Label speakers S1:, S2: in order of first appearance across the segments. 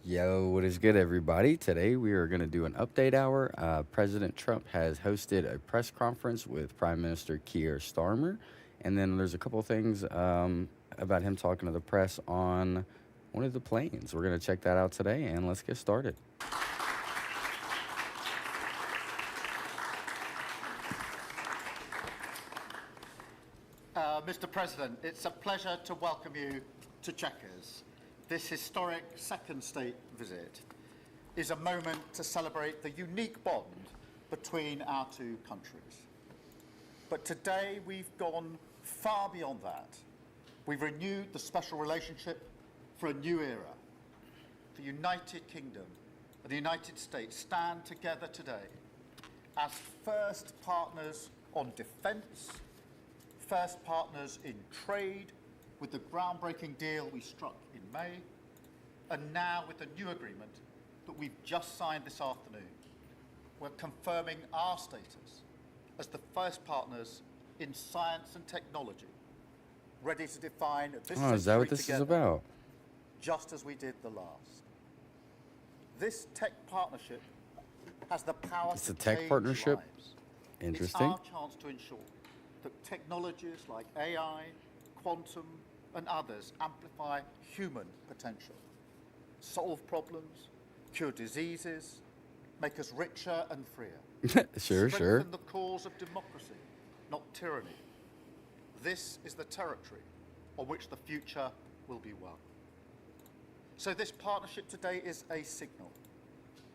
S1: Yo, what is good, everybody? Today we are going to do an update hour. President Trump has hosted a press conference with Prime Minister Keir Starmer, and then there's a couple things about him talking to the press on one of the planes. We're going to check that out today, and let's get started.
S2: Mr. President, it's a pleasure to welcome you to Chequers. This historic second state visit is a moment to celebrate the unique bond between our two countries. But today we've gone far beyond that. We've renewed the special relationship for a new era. The United Kingdom and the United States stand together today as first partners on defence, first partners in trade, with the groundbreaking deal we struck in May, and now with the new agreement that we've just signed this afternoon. We're confirming our status as the first partners in science and technology, ready to define this
S1: Oh, is that what this is about?
S2: just as we did the last. This tech partnership has the power
S1: It's
S2: to
S1: a tech
S2: change
S1: partnership?
S2: lives.
S1: Interesting.
S2: It's our chance to ensure that technologies like AI, quantum, and others amplify human potential, solve problems, cure diseases, make us richer and freer.
S1: Sure.
S2: Strengthen the cause of democracy, not tyranny. This is the territory on which the future will be won. So this partnership today is a signal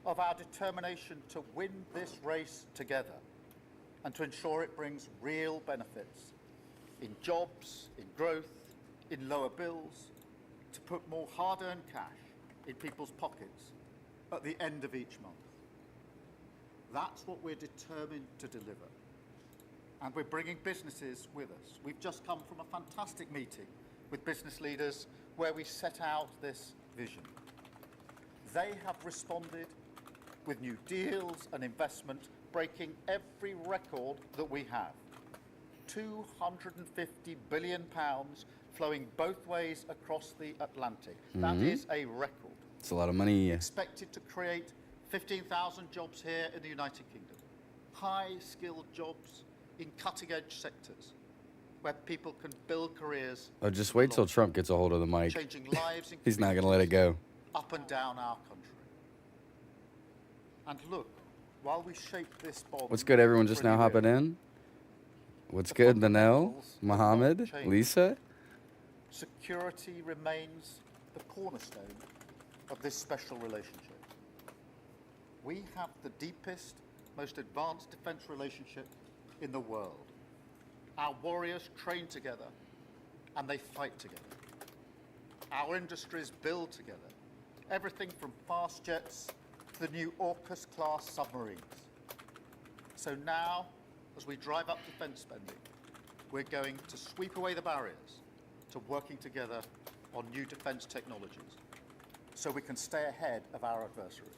S2: of our determination to win this race together and to ensure it brings real benefits in jobs, in growth, in lower bills, to put more hard-earned cash in people's pockets at the end of each month. That's what we're determined to deliver. And we're bringing businesses with us. We've just come from a fantastic meeting with business leaders where we set out this vision. They have responded with new deals and investment, breaking every record that we have. £250 billion flowing both ways across the Atlantic. That is a record.
S1: It's a lot of money.
S2: Expected to create 15,000 jobs here in the United Kingdom. High-skilled jobs in cutting-edge sectors where people can build careers.
S1: Oh, just wait till Trump gets a hold of the mic.
S2: Changing lives in
S1: He's not going to let it go.
S2: up and down our country. And look, while we shape this bond...
S1: What's good, everyone just now hopping
S2: really
S1: in? What's good, Manel, Mohammed,
S2: change.
S1: Lisa?
S2: Security remains the cornerstone of this special relationship. We have the deepest, most advanced defence relationship in the world. Our warriors train together and they fight together. Our industries build together. Everything from fast jets to the new AUKUS-class submarines. So now, as we drive up defence spending, we're going to sweep away the barriers to working together on new defence technologies so we can stay ahead of our adversaries.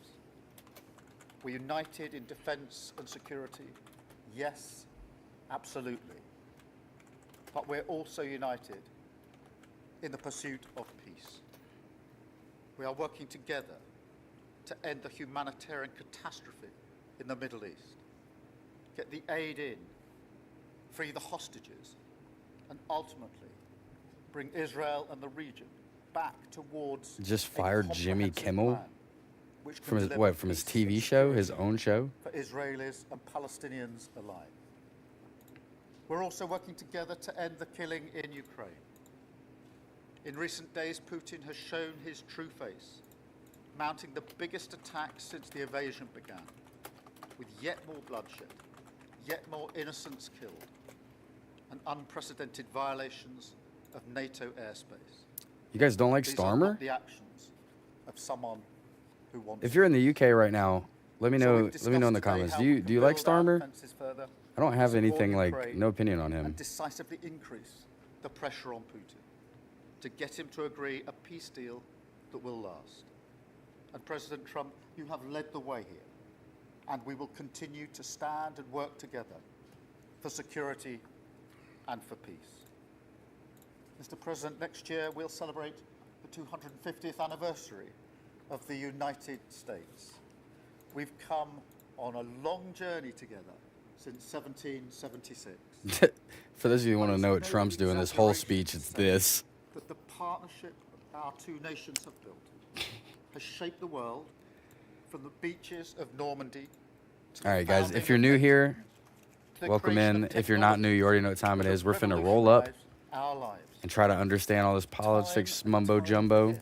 S2: We're united in defence and security. Yes, absolutely. But we're also united in the pursuit of peace. We are working together to end the humanitarian catastrophe in the Middle East, get the aid in, free the hostages, and ultimately bring Israel and the region back towards
S1: Just
S2: a
S1: fired Jimmy
S2: comprehensive
S1: Kimmel
S2: plan which can
S1: from his
S2: deliver
S1: from his
S2: peace
S1: TV
S2: and
S1: show, his
S2: security
S1: own show.
S2: for Israelis and Palestinians alike. We're also working together to end the killing in Ukraine. In recent days, Putin has shown his true face, mounting the biggest attacks since the invasion began, with yet more bloodshed, yet more innocents killed, and unprecedented violations of NATO airspace.
S1: You guys don't like
S2: These are
S1: Starmer?
S2: not the actions of someone who wants
S1: If you're in the UK right now, let me
S2: So
S1: know.
S2: we've
S1: Let me know in
S2: discussed
S1: the
S2: today
S1: comments.
S2: how
S1: Do
S2: we
S1: you
S2: can
S1: do you like
S2: build our
S1: Starmer?
S2: defences further,
S1: I don't have
S2: support
S1: anything like
S2: Ukraine,
S1: no opinion on him.
S2: and decisively increase the pressure on Putin to get him to agree a peace deal that will last. And President Trump, you have led the way here, and we will continue to stand and work together for security and for peace. Mr. President, next year we'll celebrate the 250th anniversary of the United States. We've come on a long journey together since 1776.
S1: For those of you who want to
S2: But
S1: know what
S2: it's no
S1: Trump's doing this whole
S2: exaggeration
S1: speech,
S2: to
S1: it's
S2: say
S1: this.
S2: that the partnership our two nations have built has shaped the world from the beaches of Normandy to the
S1: All right, guys,
S2: founding
S1: if you're
S2: of
S1: new
S2: Mexico,
S1: here,
S2: to the
S1: welcome
S2: creation
S1: in.
S2: of
S1: If you're not new, you already know what time it
S2: technology
S1: is. We're
S2: that
S1: finna roll up
S2: revolutionized our lives.
S1: and try to understand all this politics
S2: Time and
S1: mumbo
S2: time
S1: jumbo
S2: again,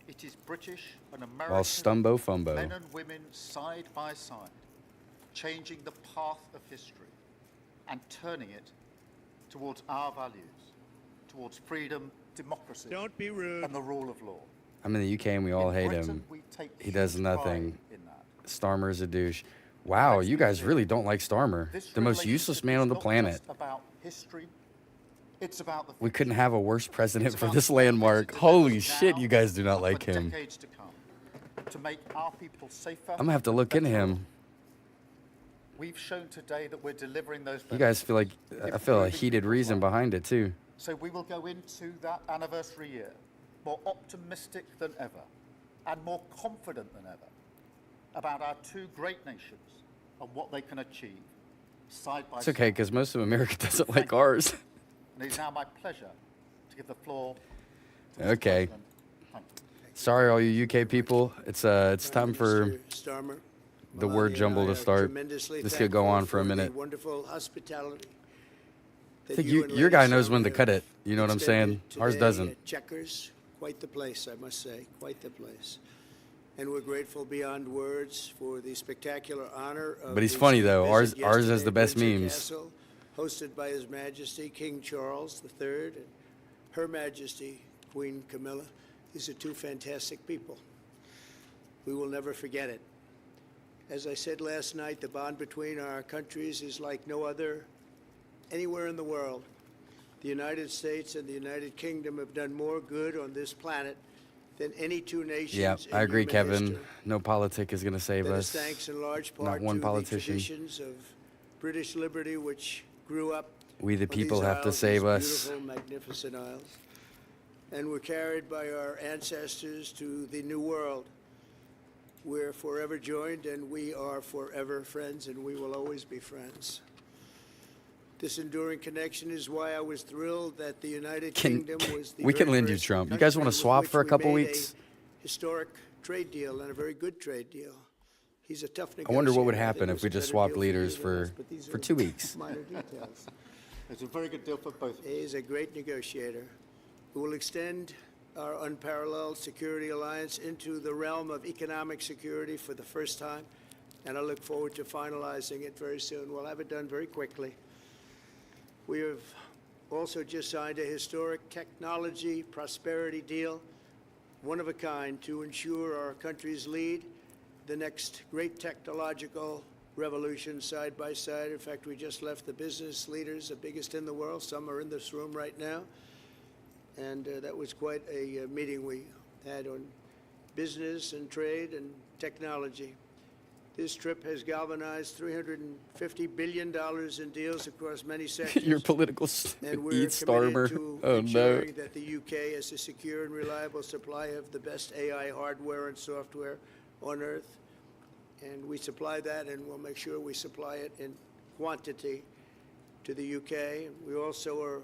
S2: it is British and American
S1: while stumbo fumbo.
S2: men and women side by side, changing the path of history and turning it towards our values, towards freedom, democracy,
S3: Don't be rude.
S2: and the rule of law.
S1: I'm in the UK and we all
S2: In
S1: hate
S2: Britain,
S1: him.
S2: we take
S1: He does
S2: huge
S1: nothing.
S2: pride in that.
S1: Starmer's a douche. Wow,
S2: Let's
S1: you
S2: be
S1: guys
S2: clear.
S1: really don't like Starmer.
S2: This
S1: The most
S2: relationship
S1: useless
S2: is
S1: man on the
S2: not
S1: planet.
S2: just about history, it's about the
S1: We couldn't have a worse president
S2: It's
S1: for
S2: about
S1: this
S2: the benefits
S1: landmark.
S2: it
S1: Holy
S2: delivers
S1: shit,
S2: now
S1: you guys do not
S2: and
S1: like
S2: for
S1: him.
S2: decades to come, to make our people safer.
S1: I'm gonna have to look into
S2: better.
S1: him.
S2: We've shown today that we're delivering those
S1: You guys
S2: benefits.
S1: feel like, I feel a
S2: Improving
S1: heated
S2: people's
S1: reason
S2: lives.
S1: behind it too.
S2: So we will go into that anniversary year more optimistic than ever and more confident than ever about our two great nations and what they can achieve side by
S1: It's
S2: side.
S1: okay, because most of America doesn't like ours.
S2: And it is now my pleasure to give the floor to Mr.
S1: Okay.
S2: President. Thank you.
S1: Sorry, all you UK people. It's time for
S3: Mr. Starmer,
S1: the
S3: Melania
S1: word
S3: and
S1: jumble
S3: I
S1: to
S3: are
S1: start.
S3: tremendously
S1: This could go on
S3: thankful
S1: for a
S3: the
S1: minute.
S3: Wonderful hospitality.
S1: I think your guy knows when to cut it. You know what I'm saying? Ours doesn't.
S3: Checkers, quite the place, I must say, quite the place. And we're grateful beyond words for the spectacular honor of
S1: But he's
S3: his
S1: funny, though.
S3: visit
S1: Ours has
S3: yesterday
S1: the
S3: at
S1: best
S3: Windsor
S1: memes.
S3: Castle, hosted by His Majesty King Charles III and Her Majesty Queen Camilla. These are two fantastic people. We will never forget it. As I said last night, the bond between our countries is like no other anywhere in the world. The United States and the United Kingdom have done more good on this planet than any two nations.
S1: Yeah,
S3: in
S1: I agree,
S3: human
S1: Kevin.
S3: history.
S1: No politic is gonna save
S3: That
S1: us.
S3: is thanks in large
S1: Not
S3: part
S1: one
S3: to
S1: politician.
S3: the traditions of British liberty, which grew up
S1: We the
S3: on
S1: people
S3: these
S1: have to
S3: isles,
S1: save
S3: these
S1: us.
S3: beautiful, magnificent isles, and were carried by our ancestors to the New World. We're forever joined, and we are forever friends, and we will always be friends. This enduring connection is why I was thrilled that the United Kingdom was the
S1: we can
S3: very
S1: lend you
S3: first
S1: Trump. You guys wanna
S3: country with
S1: swap
S3: which
S1: for a
S3: we
S1: couple
S3: made
S1: weeks?
S3: Historic trade deal, and a very good trade deal. He's a tough
S1: I
S3: negotiator.
S1: wonder what would
S3: I think
S1: happen
S3: it
S1: if
S3: was
S1: we
S3: a
S1: just
S3: better
S1: swapped
S3: deal for you
S1: leaders
S3: than
S1: for
S3: us, but these
S1: for
S3: are
S1: 2 weeks.
S3: minor details.
S2: It's a very good deal for both of us.
S3: He's a great negotiator who will extend our unparalleled security alliance into the realm of economic security for the first time, and I look forward to finalizing it very soon. We'll have it done very quickly. We have also just signed a historic technology prosperity deal, one of a kind, to ensure our countries lead the next great technological revolution side by side. In fact, we just left the business leaders, the biggest in the world. Some are in this room right now. And that was quite a meeting we had on business and trade and technology. This trip has galvanized $350 billion in deals across many sectors.
S1: Your political
S3: And we're
S1: eat
S3: committed
S1: Starmer.
S3: to
S1: Oh no.
S3: ensuring that the UK has a secure and reliable supply of the best AI hardware and software on Earth. And we supply that, and we'll make sure we supply it in quantity to the UK. We also are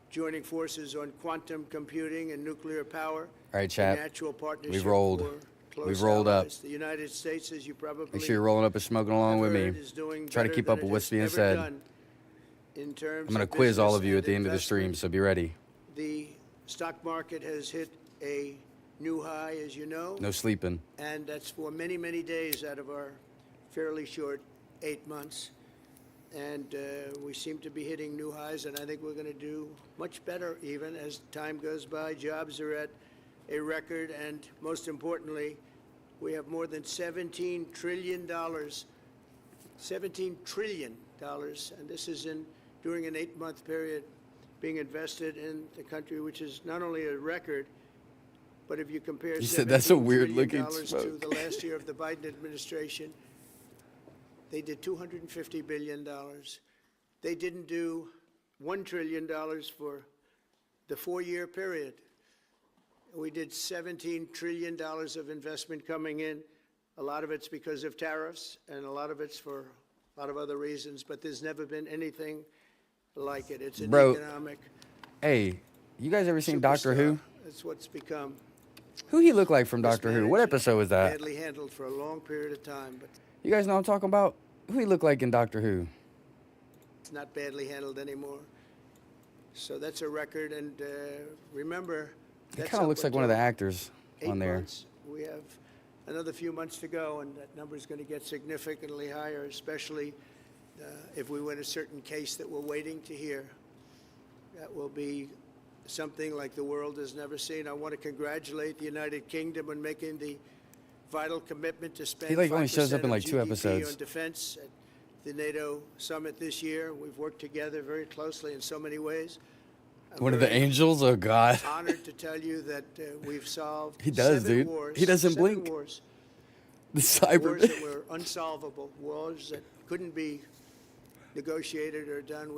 S3: joining forces on quantum computing and nuclear power.
S1: All right, chat.
S3: a natural partnership
S1: We've rolled.
S3: for close
S1: We've rolled up.
S3: allies. The United States, as you probably
S1: Make sure you're rolling up and smoking along with me.
S3: heard, is doing
S1: Try to
S3: better
S1: keep
S3: than
S1: up
S3: it
S1: with what's
S3: has
S1: being
S3: ever
S1: said.
S3: done in terms
S1: I'm gonna
S3: of
S1: quiz all
S3: business
S1: of you at
S3: and
S1: the end of the stream,
S3: investment.
S1: so be ready.
S3: The stock market has hit a new high, as you know,
S1: No sleeping.
S3: and that's for many, many days out of our fairly short 8 months. And we seem to be hitting new highs, and I think we're going to do much better even as time goes by. Jobs are at a record, and most importantly, we have more than $17 trillion, $17 trillion, and this is during an 8-month period being invested in the country, which is not only a record, but if you compare
S1: You said that's a
S3: $17
S1: weird
S3: trillion
S1: looking
S3: to
S1: smoke.
S3: the last year of the Biden administration, they did $250 billion. They didn't do $1 trillion for the 4-year period. We did $17 trillion of investment coming in. A lot of it's because of tariffs, and a lot of it's for a lot of other reasons, but there's never been anything like it. It's an
S1: Bro,
S3: economic
S1: hey, you guys ever seen Doctor Who?
S3: superstar. That's what's become.
S1: Who he look like from Doctor Who? What
S3: Mismanaged,
S1: episode was that?
S3: badly handled for a long period of time, but
S1: You guys know what I'm talking about? Who he look like in Doctor Who?
S3: it's not badly handled anymore. So that's a record, and remember,
S1: He
S3: that's
S1: kind of
S3: up
S1: looks like one of the
S3: until
S1: actors
S3: 8
S1: on there.
S3: months. We have another few months to go, and that number is going to get significantly higher, especially if we win a certain case that we're waiting to hear. That will be something like the world has never seen. I want to congratulate the United Kingdom on making the vital commitment to spend
S1: He like only shows
S3: 5%
S1: up in
S3: of
S1: like 2
S3: GDP
S1: episodes.
S3: on defense at the NATO summit this year. We've worked together very closely in so many ways. I'm
S1: One of the
S3: very
S1: angels? Oh God.
S3: honored to tell you that we've solved
S1: He does,
S3: 7
S1: dude.
S3: wars,
S1: He doesn't
S3: 7
S1: blink.
S3: wars.
S1: The cyber.
S3: Wars that were unsolvable, wars that couldn't be negotiated or done.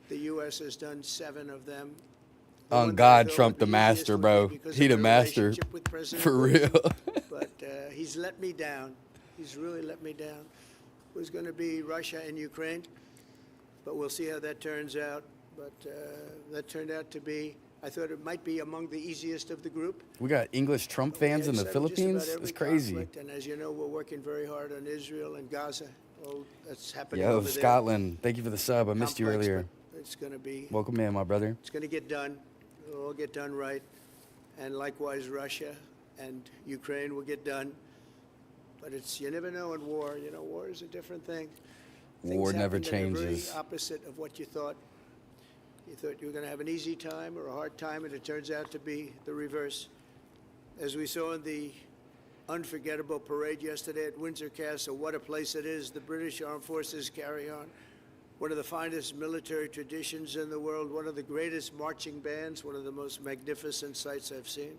S3: The U.S. has done 7 of them. The
S1: On
S3: one that I
S1: God,
S3: thought
S1: Trump
S3: would
S1: the
S3: be
S1: master,
S3: easiest would
S1: bro.
S3: be because
S1: He
S3: of
S1: the
S3: my
S1: master.
S3: relationship with President
S1: For
S3: Bush.
S1: real.
S3: But he's let me down. He's really let me down. It was going to be Russia and Ukraine, but we'll see how that turns out. But that turned out to be, I thought it might be among the easiest of the group.
S1: We got English Trump fans in the Philippines. It's crazy.
S3: Conflict, and as you know, we're working very hard on Israel and Gaza. All that's happening
S1: Yo,
S3: over there.
S1: Scotland. Thank you for the sub. I missed you
S3: Complex,
S1: earlier.
S3: but it's going to be.
S1: Welcome in, my brother.
S3: It's going to get done. It'll all get done right. And likewise, Russia and Ukraine will get done. But you never know in war. You know, war is a different thing.
S1: War never
S3: happen that are
S1: changes.
S3: Very opposite of what you thought. You thought you were going to have an easy time or a hard time, and it turns out to be the reverse. As we saw in the unforgettable parade yesterday at Windsor Castle, what a place it is. The British Armed Forces carry on one of the finest military traditions in the world, one of the greatest marching bands, one of the most magnificent sights I've seen.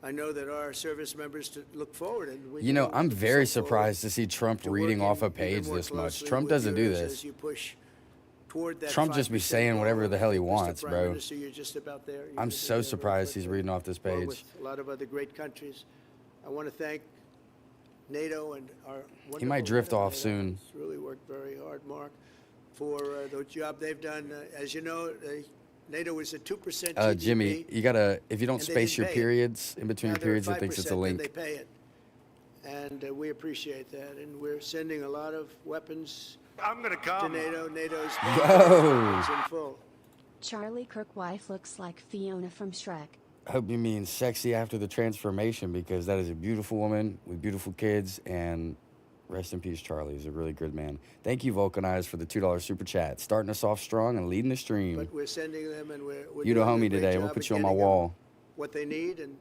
S3: I know that our service members look forward, and we
S1: You know, I'm
S3: look
S1: very
S3: so forward
S1: surprised to see Trump
S3: to
S1: reading
S3: working
S1: off a
S3: even
S1: page
S3: more
S1: this much.
S3: closely
S1: Trump
S3: with
S1: doesn't do
S3: yours
S1: this.
S3: as you push toward that
S1: Trump just be
S3: 5%
S1: saying whatever
S3: goal.
S1: the hell he
S3: Mr.
S1: wants,
S3: Prime
S1: bro.
S3: Minister, you're just about there. You're
S1: I'm
S3: just
S1: so
S3: there very
S1: surprised he's
S3: quickly,
S1: reading off this
S3: along
S1: page.
S3: with a lot of other great countries. I want to thank NATO and our wonderful
S1: He might drift
S3: NATO.
S1: off soon.
S3: It's really worked very hard, Mark, for the job they've done. As you know, NATO is at 2% GDP.
S1: Jimmy, you gotta, if you don't
S3: and they
S1: space
S3: didn't
S1: your
S3: pay it.
S1: periods in between
S3: Now
S1: your
S3: they're at
S1: periods, it thinks it's a
S3: 5%, and
S1: link.
S3: they pay it. And we appreciate that. And we're sending a lot of weapons
S4: I'm gonna
S3: to
S4: come.
S3: NATO. NATO's
S1: Yo.
S3: it's in full.
S5: Charlie Kirk wife looks like Fiona from Shrek.
S1: I hope you mean sexy after the transformation, because that is a beautiful woman with beautiful kids, and rest in peace, Charlie. He's a really good man. Thank you, Vulcanized, for the $2 super chat. Starting us off strong and leading the stream.
S3: But we're sending them, and we're
S1: You the
S3: doing a
S1: homie
S3: great
S1: today. We'll
S3: job
S1: put
S3: of
S1: you on my
S3: getting them
S1: wall.
S3: what they need, and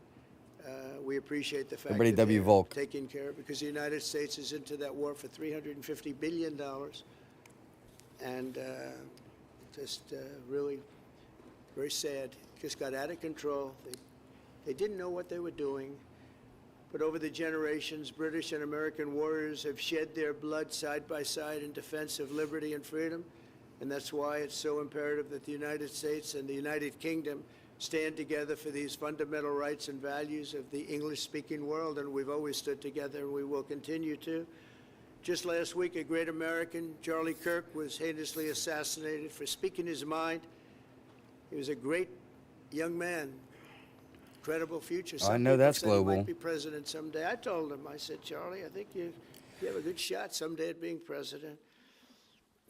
S3: we appreciate the fact
S1: Everybody
S3: that
S1: W
S3: they're
S1: Volk.
S3: taking care of, because the United States is into that war for $350 billion, and just really very sad. Just got out of control. They didn't know what they were doing, but over the generations, British and American warriors have shed their blood side by side in defense of liberty and freedom, and that's why it's so imperative that the United States and the United Kingdom stand together for these fundamental rights and values of the English-speaking world, and we've always stood together, and we will continue to. Just last week, a great American, Charlie Kirk, was heinously assassinated for speaking his mind. He was a great young man, incredible future.
S1: I know that's
S3: Some people said he
S1: global.
S3: might be president someday. I told him, I said, Charlie, I think you have a good shot someday at being president.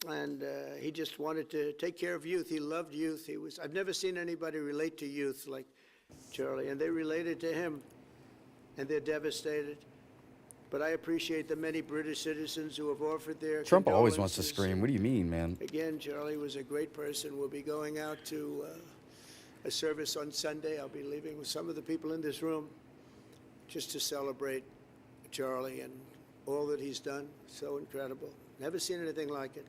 S3: And he just wanted to take care of youth. He loved youth. I've never seen anybody relate to youth like Charlie, and they related to him, and they're devastated. But I appreciate the many British citizens who have offered their
S1: Trump always wants to
S3: condolences.
S1: scream. What do you mean, man?
S3: Again, Charlie was a great person. We'll be going out to a service on Sunday. I'll be leaving with some of the people in this room just to celebrate Charlie and all that he's done. So incredible. Never seen anything like it.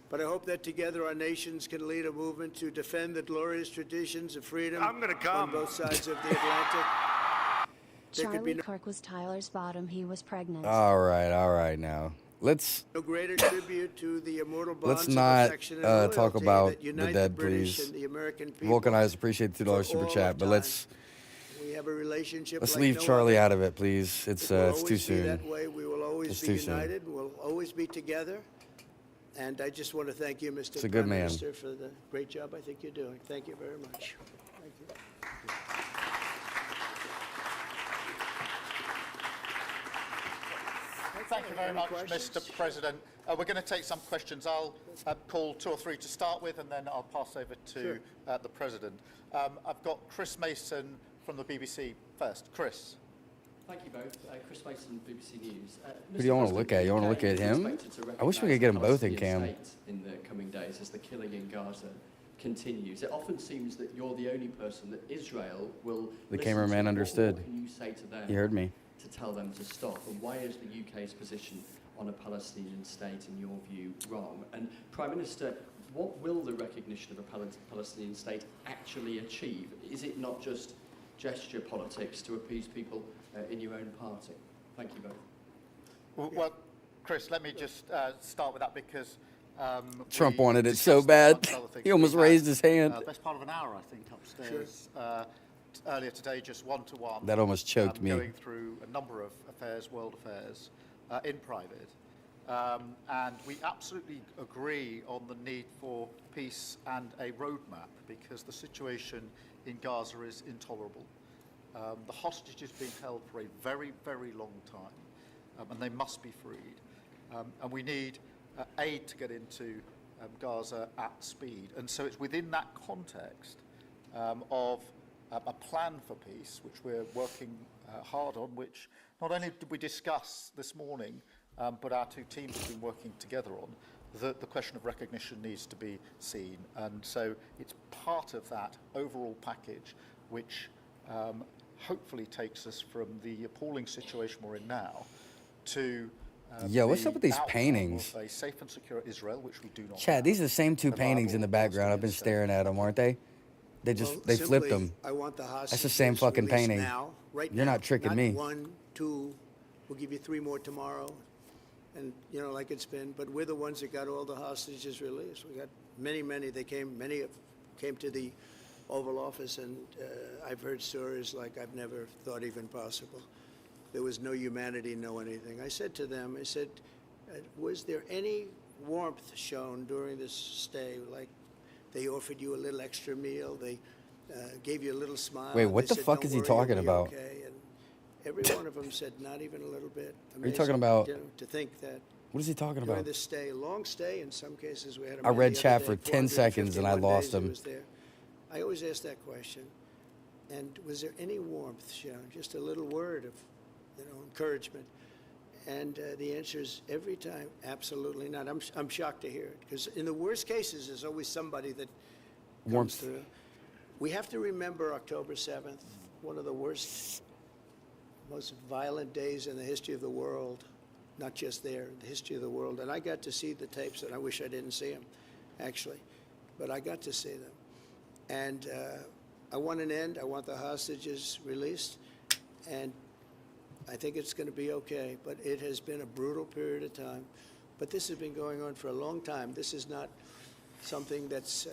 S3: But I hope that together our nations can lead a movement to defend the glorious traditions of freedom
S4: I'm gonna
S3: on
S4: come.
S3: both sides of the Atlantic. There could be
S5: Charlie
S3: no-
S5: Kirk was Tyler's bottom. He was pregnant.
S1: All right now. let's
S3: No greater tribute to the immortal bonds
S1: let's
S3: of
S1: not
S3: affection and
S1: talk
S3: loyalty
S1: about
S3: that
S1: the
S3: unite
S1: dead,
S3: British
S1: please.
S3: and the American people.
S1: Vulcanized appreciate the $2
S3: for
S1: super
S3: all
S1: chat,
S3: of
S1: but
S3: time.
S1: let's
S3: We have a relationship
S1: let's
S3: like
S1: leave
S3: no
S1: Charlie
S3: other.
S1: out of it, please. It's
S3: It will
S1: too
S3: always be
S1: soon.
S3: that way. We will always
S1: It's
S3: be
S1: too soon.
S3: united. We'll always be together. And I just want to thank you, Mr.
S1: It's a
S3: Prime
S1: good man.
S3: Minister, for the great job I think you're doing. Thank you very much. Thank you.
S2: Thank you very
S3: Any
S2: much,
S3: questions?
S2: Mr. President. We're going to take some questions. I'll call 2 or 3 to start with, and then I'll pass over to
S3: Sure.
S2: the President. I've got Chris Mason from the BBC first. Chris.
S4: Thank you both. Chris Mason, BBC News.
S1: Who do you want to look at? You want to look at him? I wish we could get them both in cam.
S4: In the coming days, as the killing in Gaza continues, it often seems that you're the only person that Israel will.
S1: The
S4: listen
S1: cameraman
S4: to.
S1: understood.
S4: What can you say to them?
S1: You heard me.
S4: To tell them to stop, and why is the UK's position on a Palestinian state, in your view, wrong? And Prime Minister, what will the recognition of a Palestinian state actually achieve? Is it not just gesture politics to appease people in your own party? Thank you both.
S2: Well, Chris, let me just start with that because
S1: Trump
S2: we
S1: wanted it so
S2: discussed,
S1: bad.
S2: amongst other things,
S1: He almost
S2: we had,
S1: raised his hand.
S2: best part of an hour, I think, upstairs earlier today, just one-to-one.
S1: That almost choked me.
S2: Going through a number of affairs, world affairs, in private. And we absolutely agree on the need for peace and a roadmap because the situation in Gaza is intolerable. The hostages being held for a very, very long time, and they must be freed. And we need aid to get into Gaza at speed. And so it's within that context of a plan for peace, which we're working hard on, which not only did we discuss this morning, but our two teams have been working together on, that the question of recognition needs to be seen. And so it's part of that overall package which hopefully takes us from the appalling situation we're in now to
S1: Yo, what's
S2: the
S1: up with these
S2: outcome
S1: paintings?
S2: of a safe and secure Israel, which we do not
S1: Chad,
S2: have.
S1: these are the same two
S2: A
S1: paintings in the
S2: viable
S1: background. I've been
S2: Palestinian state.
S1: staring at them, aren't they? They just
S3: Well,
S1: they flipped
S3: simply,
S1: them.
S3: I want the hostages
S1: That's the same fucking
S3: released
S1: painting.
S3: Now, right
S1: You're
S3: now.
S1: not tricking
S3: Not
S1: me.
S3: 1, 2. We'll give you 3 more tomorrow, and like it's been. But we're the ones that got all the hostages released. We got many. Many came to the Oval Office, and I've heard stories like I've never thought even possible. There was no humanity, no anything. I said to them, was there any warmth shown during this stay? Like they offered you a little extra meal, they gave you a little smile.
S1: Wait,
S3: and
S1: what
S3: they
S1: the
S3: said,
S1: fuck
S3: "Don't
S1: is he
S3: worry,
S1: talking
S3: you'll be
S1: about?
S3: okay." And every one of them said, not even a little bit.
S1: Are you talking about-
S3: to think that
S1: What is he talking
S3: during
S1: about?
S3: this stay, long stay, in some cases we had a
S1: I
S3: man
S1: read
S3: the
S1: chat
S3: other
S1: for
S3: day,
S1: 10 seconds and I
S3: 451
S1: lost
S3: days he
S1: him.
S3: was there. I always ask that question. And was there any warmth shown? Just a little word of, encouragement. And the answer is every time, absolutely not. I'm shocked to hear it because in the worst cases, there's always somebody that comes
S1: Warmth.
S3: through. We have to remember October 7th, one of the worst, most violent days in the history of the world. Not just there, the history of the world. And I got to see the tapes, and I wish I didn't see them, actually. But I got to see them. And I want an end. I want the hostages released. And I think it's going to be okay. But it has been a brutal period of time. But this has been going on for a long time. This is not something that's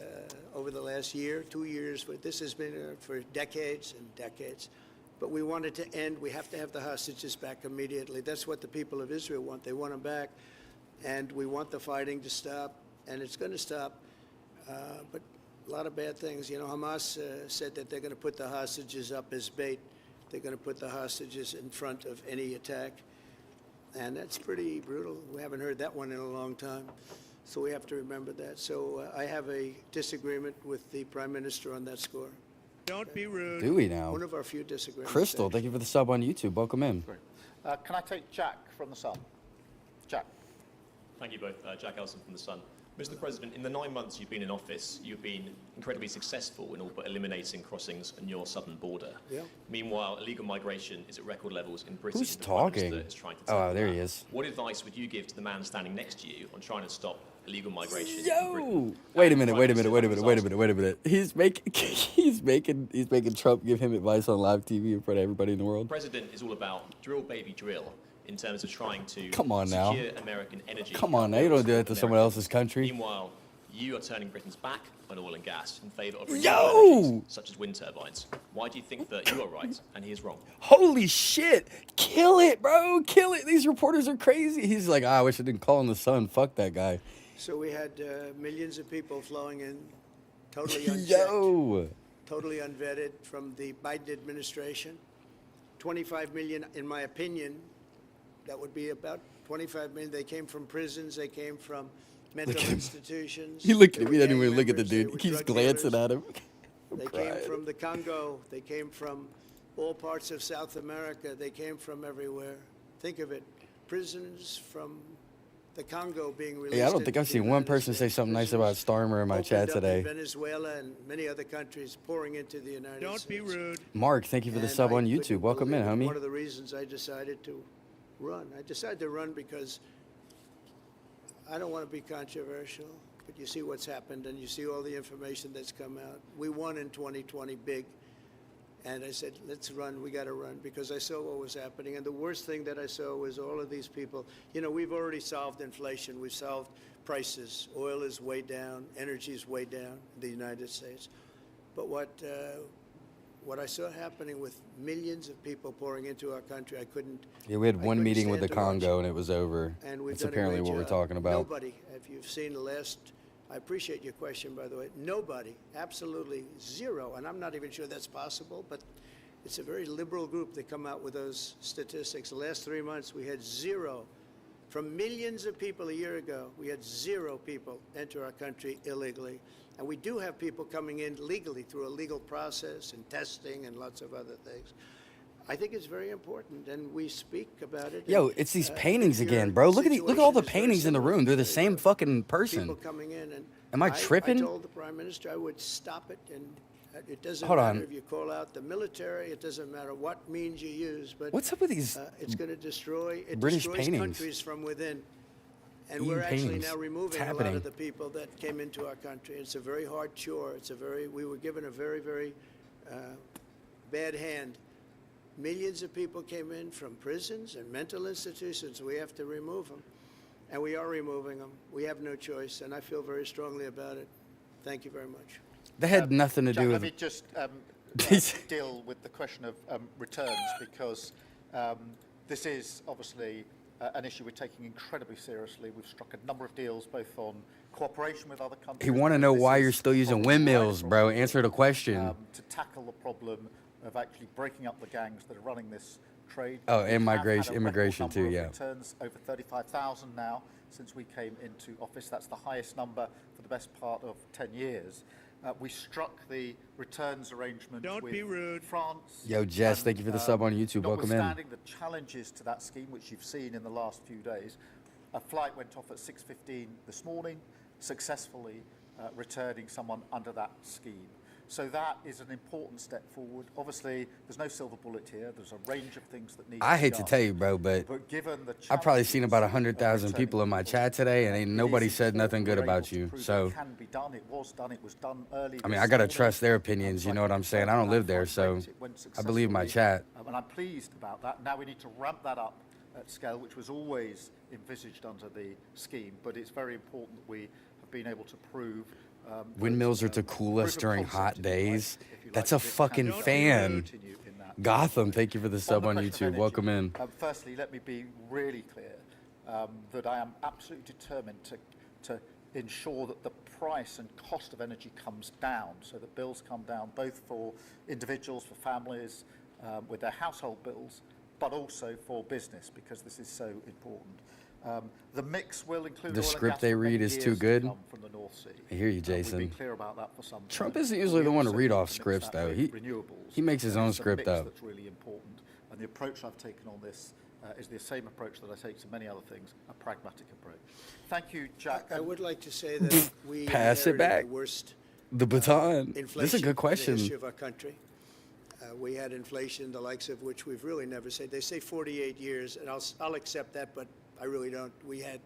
S3: over the last year, 2 years. But this has been for decades and decades. But we want it to end. We have to have the hostages back immediately. That's what the people of Israel want. They want them back. And we want the fighting to stop. And it's going to stop. But a lot of bad things. Hamas said that they're going to put the hostages up as bait. They're going to put the hostages in front of any attack. And that's pretty brutal. We haven't heard that one in a long time. So we have to remember that. So I have a disagreement with the Prime Minister on that score.
S6: Don't be rude.
S1: Do we now?
S3: One of our few disagreements.
S1: Crystal, thank you for the sub on YouTube. Welcome in.
S2: Great. Can I take Jack from the Sun? Jack.
S7: Thank you both. Jack Elson from The Sun. Mr. President, in the 9 months you've been in office, you've been incredibly successful in all but eliminating crossings on your southern border.
S3: Yeah.
S7: Meanwhile, illegal migration is at record levels in Britain.
S1: Who's
S7: The Prime Minister
S1: talking?
S7: is trying to
S1: Oh,
S7: tackle
S1: there
S7: that.
S1: he is.
S7: What advice would you give to the man standing next to you on trying to stop illegal migration in Britain?
S1: Yo! Wait a
S7: And
S1: minute,
S7: Prime
S1: wait a
S7: Minister,
S1: minute,
S7: I was
S1: wait a
S7: asking-
S1: minute. He's making Trump give him advice on live TV in front of everybody in the world.
S7: The President is all about drill, baby, drill in terms of trying to
S1: Come on now.
S7: secure American energy.
S1: Come on now, you don't do that to someone else's country.
S7: Meanwhile, you are turning Britain's back on oil and gas in favour of
S1: Yo!
S7: renewable energies, such as wind turbines. Why do you think that you are right and he is wrong?
S1: Holy shit! Kill it, bro! Kill it! These reporters are crazy. He's like, I wish I didn't call him the sun. Fuck that guy.
S3: So we had millions of people flowing in, totally unchecked,
S1: Yo!
S3: totally unvetted from the Biden administration. 25 million, in my opinion, that would be about 25 million. They came from prisons. They came from mental institutions.
S1: He looked
S3: They
S1: at
S3: were
S1: me, didn't
S3: gang
S1: even look at the
S3: members. They
S1: dude. He
S3: were
S1: keeps
S3: drug
S1: glancing
S3: dealers.
S1: at him.
S3: They came from the Congo. They came from all parts of South America. They came from everywhere. Think of it. Prisons from the Congo being released.
S1: Yeah, I don't think
S3: into
S1: I've
S3: the
S1: seen one
S3: United
S1: person say
S3: States.
S1: something nice about
S3: Prisons
S1: Starmer in my chat
S3: opened up in
S1: today.
S3: Venezuela and many other countries pouring into the United States.
S6: Don't be rude.
S1: Mark, thank you for the
S3: And
S1: sub
S3: I
S1: on
S3: couldn't
S1: YouTube. Welcome in,
S3: believe it.
S1: homie.
S3: One of the reasons I decided to run. I decided to run because I don't want to be controversial, but you see what's happened and you see all the information that's come out. We won in 2020 big. And I said, let's run, we got to run, because I saw what was happening. And the worst thing that I saw was all of these people. You know, we've already solved inflation. We've solved prices. Oil is way down. Energy is way down in the United States. But what I saw happening with millions of people pouring into our country, I couldn't.
S1: Yeah, we had
S3: I
S1: one
S3: couldn't
S1: meeting with the
S3: stand to watch
S1: Congo
S3: it.
S1: and it was over.
S3: And we've
S1: That's
S3: done a
S1: apparently
S3: great
S1: what we're
S3: job.
S1: talking about.
S3: Nobody, if you've seen the last, I appreciate your question, by the way. Nobody, absolutely zero, and I'm not even sure that's possible, but it's a very liberal group that come out with those statistics. The last 3 months, we had zero. From millions of people a year ago, we had zero people enter our country illegally. And we do have people coming in legally through a legal process and testing and lots of other things. I think it's very important, and we speak about it.
S1: Yo,
S3: and,
S1: it's these
S3: I
S1: paintings
S3: think your
S1: again, bro. Look at all
S3: situation
S1: the
S3: is very
S1: paintings in the
S3: similar
S1: room. They're the
S3: to
S1: same fucking person.
S3: People coming in, and
S1: Am I tripping?
S3: I told the prime minister I would stop it, and it doesn't
S1: Hold
S3: matter
S1: on.
S3: if you call out the military. It doesn't matter what means you use, but
S1: What's up with these
S3: it's going to destroy. It
S1: British
S3: destroys
S1: paintings?
S3: countries from within. And
S1: Eating
S3: we're actually
S1: paintings.
S3: now removing
S1: What's
S3: a lot
S1: happening?
S3: of the people that came into our country. It's a very hard chore. We were given a very, very bad hand. Millions of people came in from prisons and mental institutions. We have to remove them. And we are removing them. We have no choice, and I feel very strongly about it. Thank you very much.
S1: That had nothing to
S2: Jack,
S1: do
S2: let
S1: with.
S2: me just deal with the question of returns, because this is obviously an issue we're taking incredibly seriously. We've struck a number of deals, both on cooperation with other countries.
S1: He want to know
S2: because
S1: why
S2: this
S1: you're
S2: is
S1: still using
S2: probably
S1: windmills,
S2: right
S1: bro.
S2: across the
S1: Answer the
S2: board,
S1: question.
S2: to tackle the problem of actually breaking up the gangs that are running this trade.
S1: Oh,
S2: We
S1: and
S2: have had a record
S1: immigration too,
S2: number of
S1: yeah.
S2: Returns over 35,000 now since we came into office. That's the highest number for the best part of 10 years. We struck the returns arrangement
S6: Don't
S2: with
S6: be rude.
S2: France.
S1: Yo, Jess,
S2: and,
S1: thank you for the sub on YouTube. Welcome in.
S2: Notwithstanding the challenges to that scheme, which you've seen in the last few days, a flight went off at 6:15 this morning, successfully returning someone under that scheme. So that is an important step forward. Obviously, there's no silver bullet here. There's a range of things that need
S1: I
S2: to be
S1: hate to
S2: done.
S1: tell you, bro, but
S2: Given the
S1: I've probably seen about
S2: challenges
S1: 100,000
S2: of
S1: people in my
S2: returning
S1: chat today, and
S2: people,
S1: ain't
S2: it
S1: nobody
S2: is
S1: said nothing
S2: important
S1: good
S2: we're able
S1: about
S2: to
S1: you.
S2: prove
S1: So,
S2: it can be done. It was done. It was done early.
S1: I mean,
S2: this
S1: I gotta
S2: morning.
S1: trust their opinions. You know what I'm saying? I don't live there, so
S2: It went
S1: I believe my
S2: successfully,
S1: chat.
S2: and I'm pleased about that. Now we need to ramp that up at scale, which was always envisaged under the scheme. But it's very important that we have been able to prove.
S1: Windmills are to cool us during hot days. That's a fucking fan. Gotham, thank you for the sub on YouTube. Welcome in.
S2: Firstly, let me be really clear that I am absolutely determined to ensure that the price and cost of energy comes down, so that bills come down both for individuals, for families, with their household bills, but also for business, because this is so important. The mix will include
S1: The
S2: oil and
S1: script
S2: gas
S1: they
S2: for many
S1: read is too
S2: years to
S1: good.
S2: come from the North Sea.
S1: I hear you,
S2: We've
S1: Jason.
S2: been clear about that for some time.
S1: Trump isn't usually
S2: We
S1: the one to
S2: also
S1: read
S2: need
S1: off
S2: mix
S1: scripts,
S2: that
S1: though.
S2: with
S1: He
S2: renewables.
S1: makes his own
S2: It's a
S1: script
S2: mix
S1: up.
S2: That's really important, and the approach I've taken on this is the same approach that I take to many other things, a pragmatic approach. Thank you, Jack.
S3: I would like to say that we
S1: Pass it
S3: inherited
S1: back.
S3: the worst
S1: The baton.
S3: inflation
S1: This is a good
S3: in the
S1: question.
S3: history of our country. We had inflation, the likes of which we've really never seen. They say 48 years, and I'll accept that, but I really don't. We had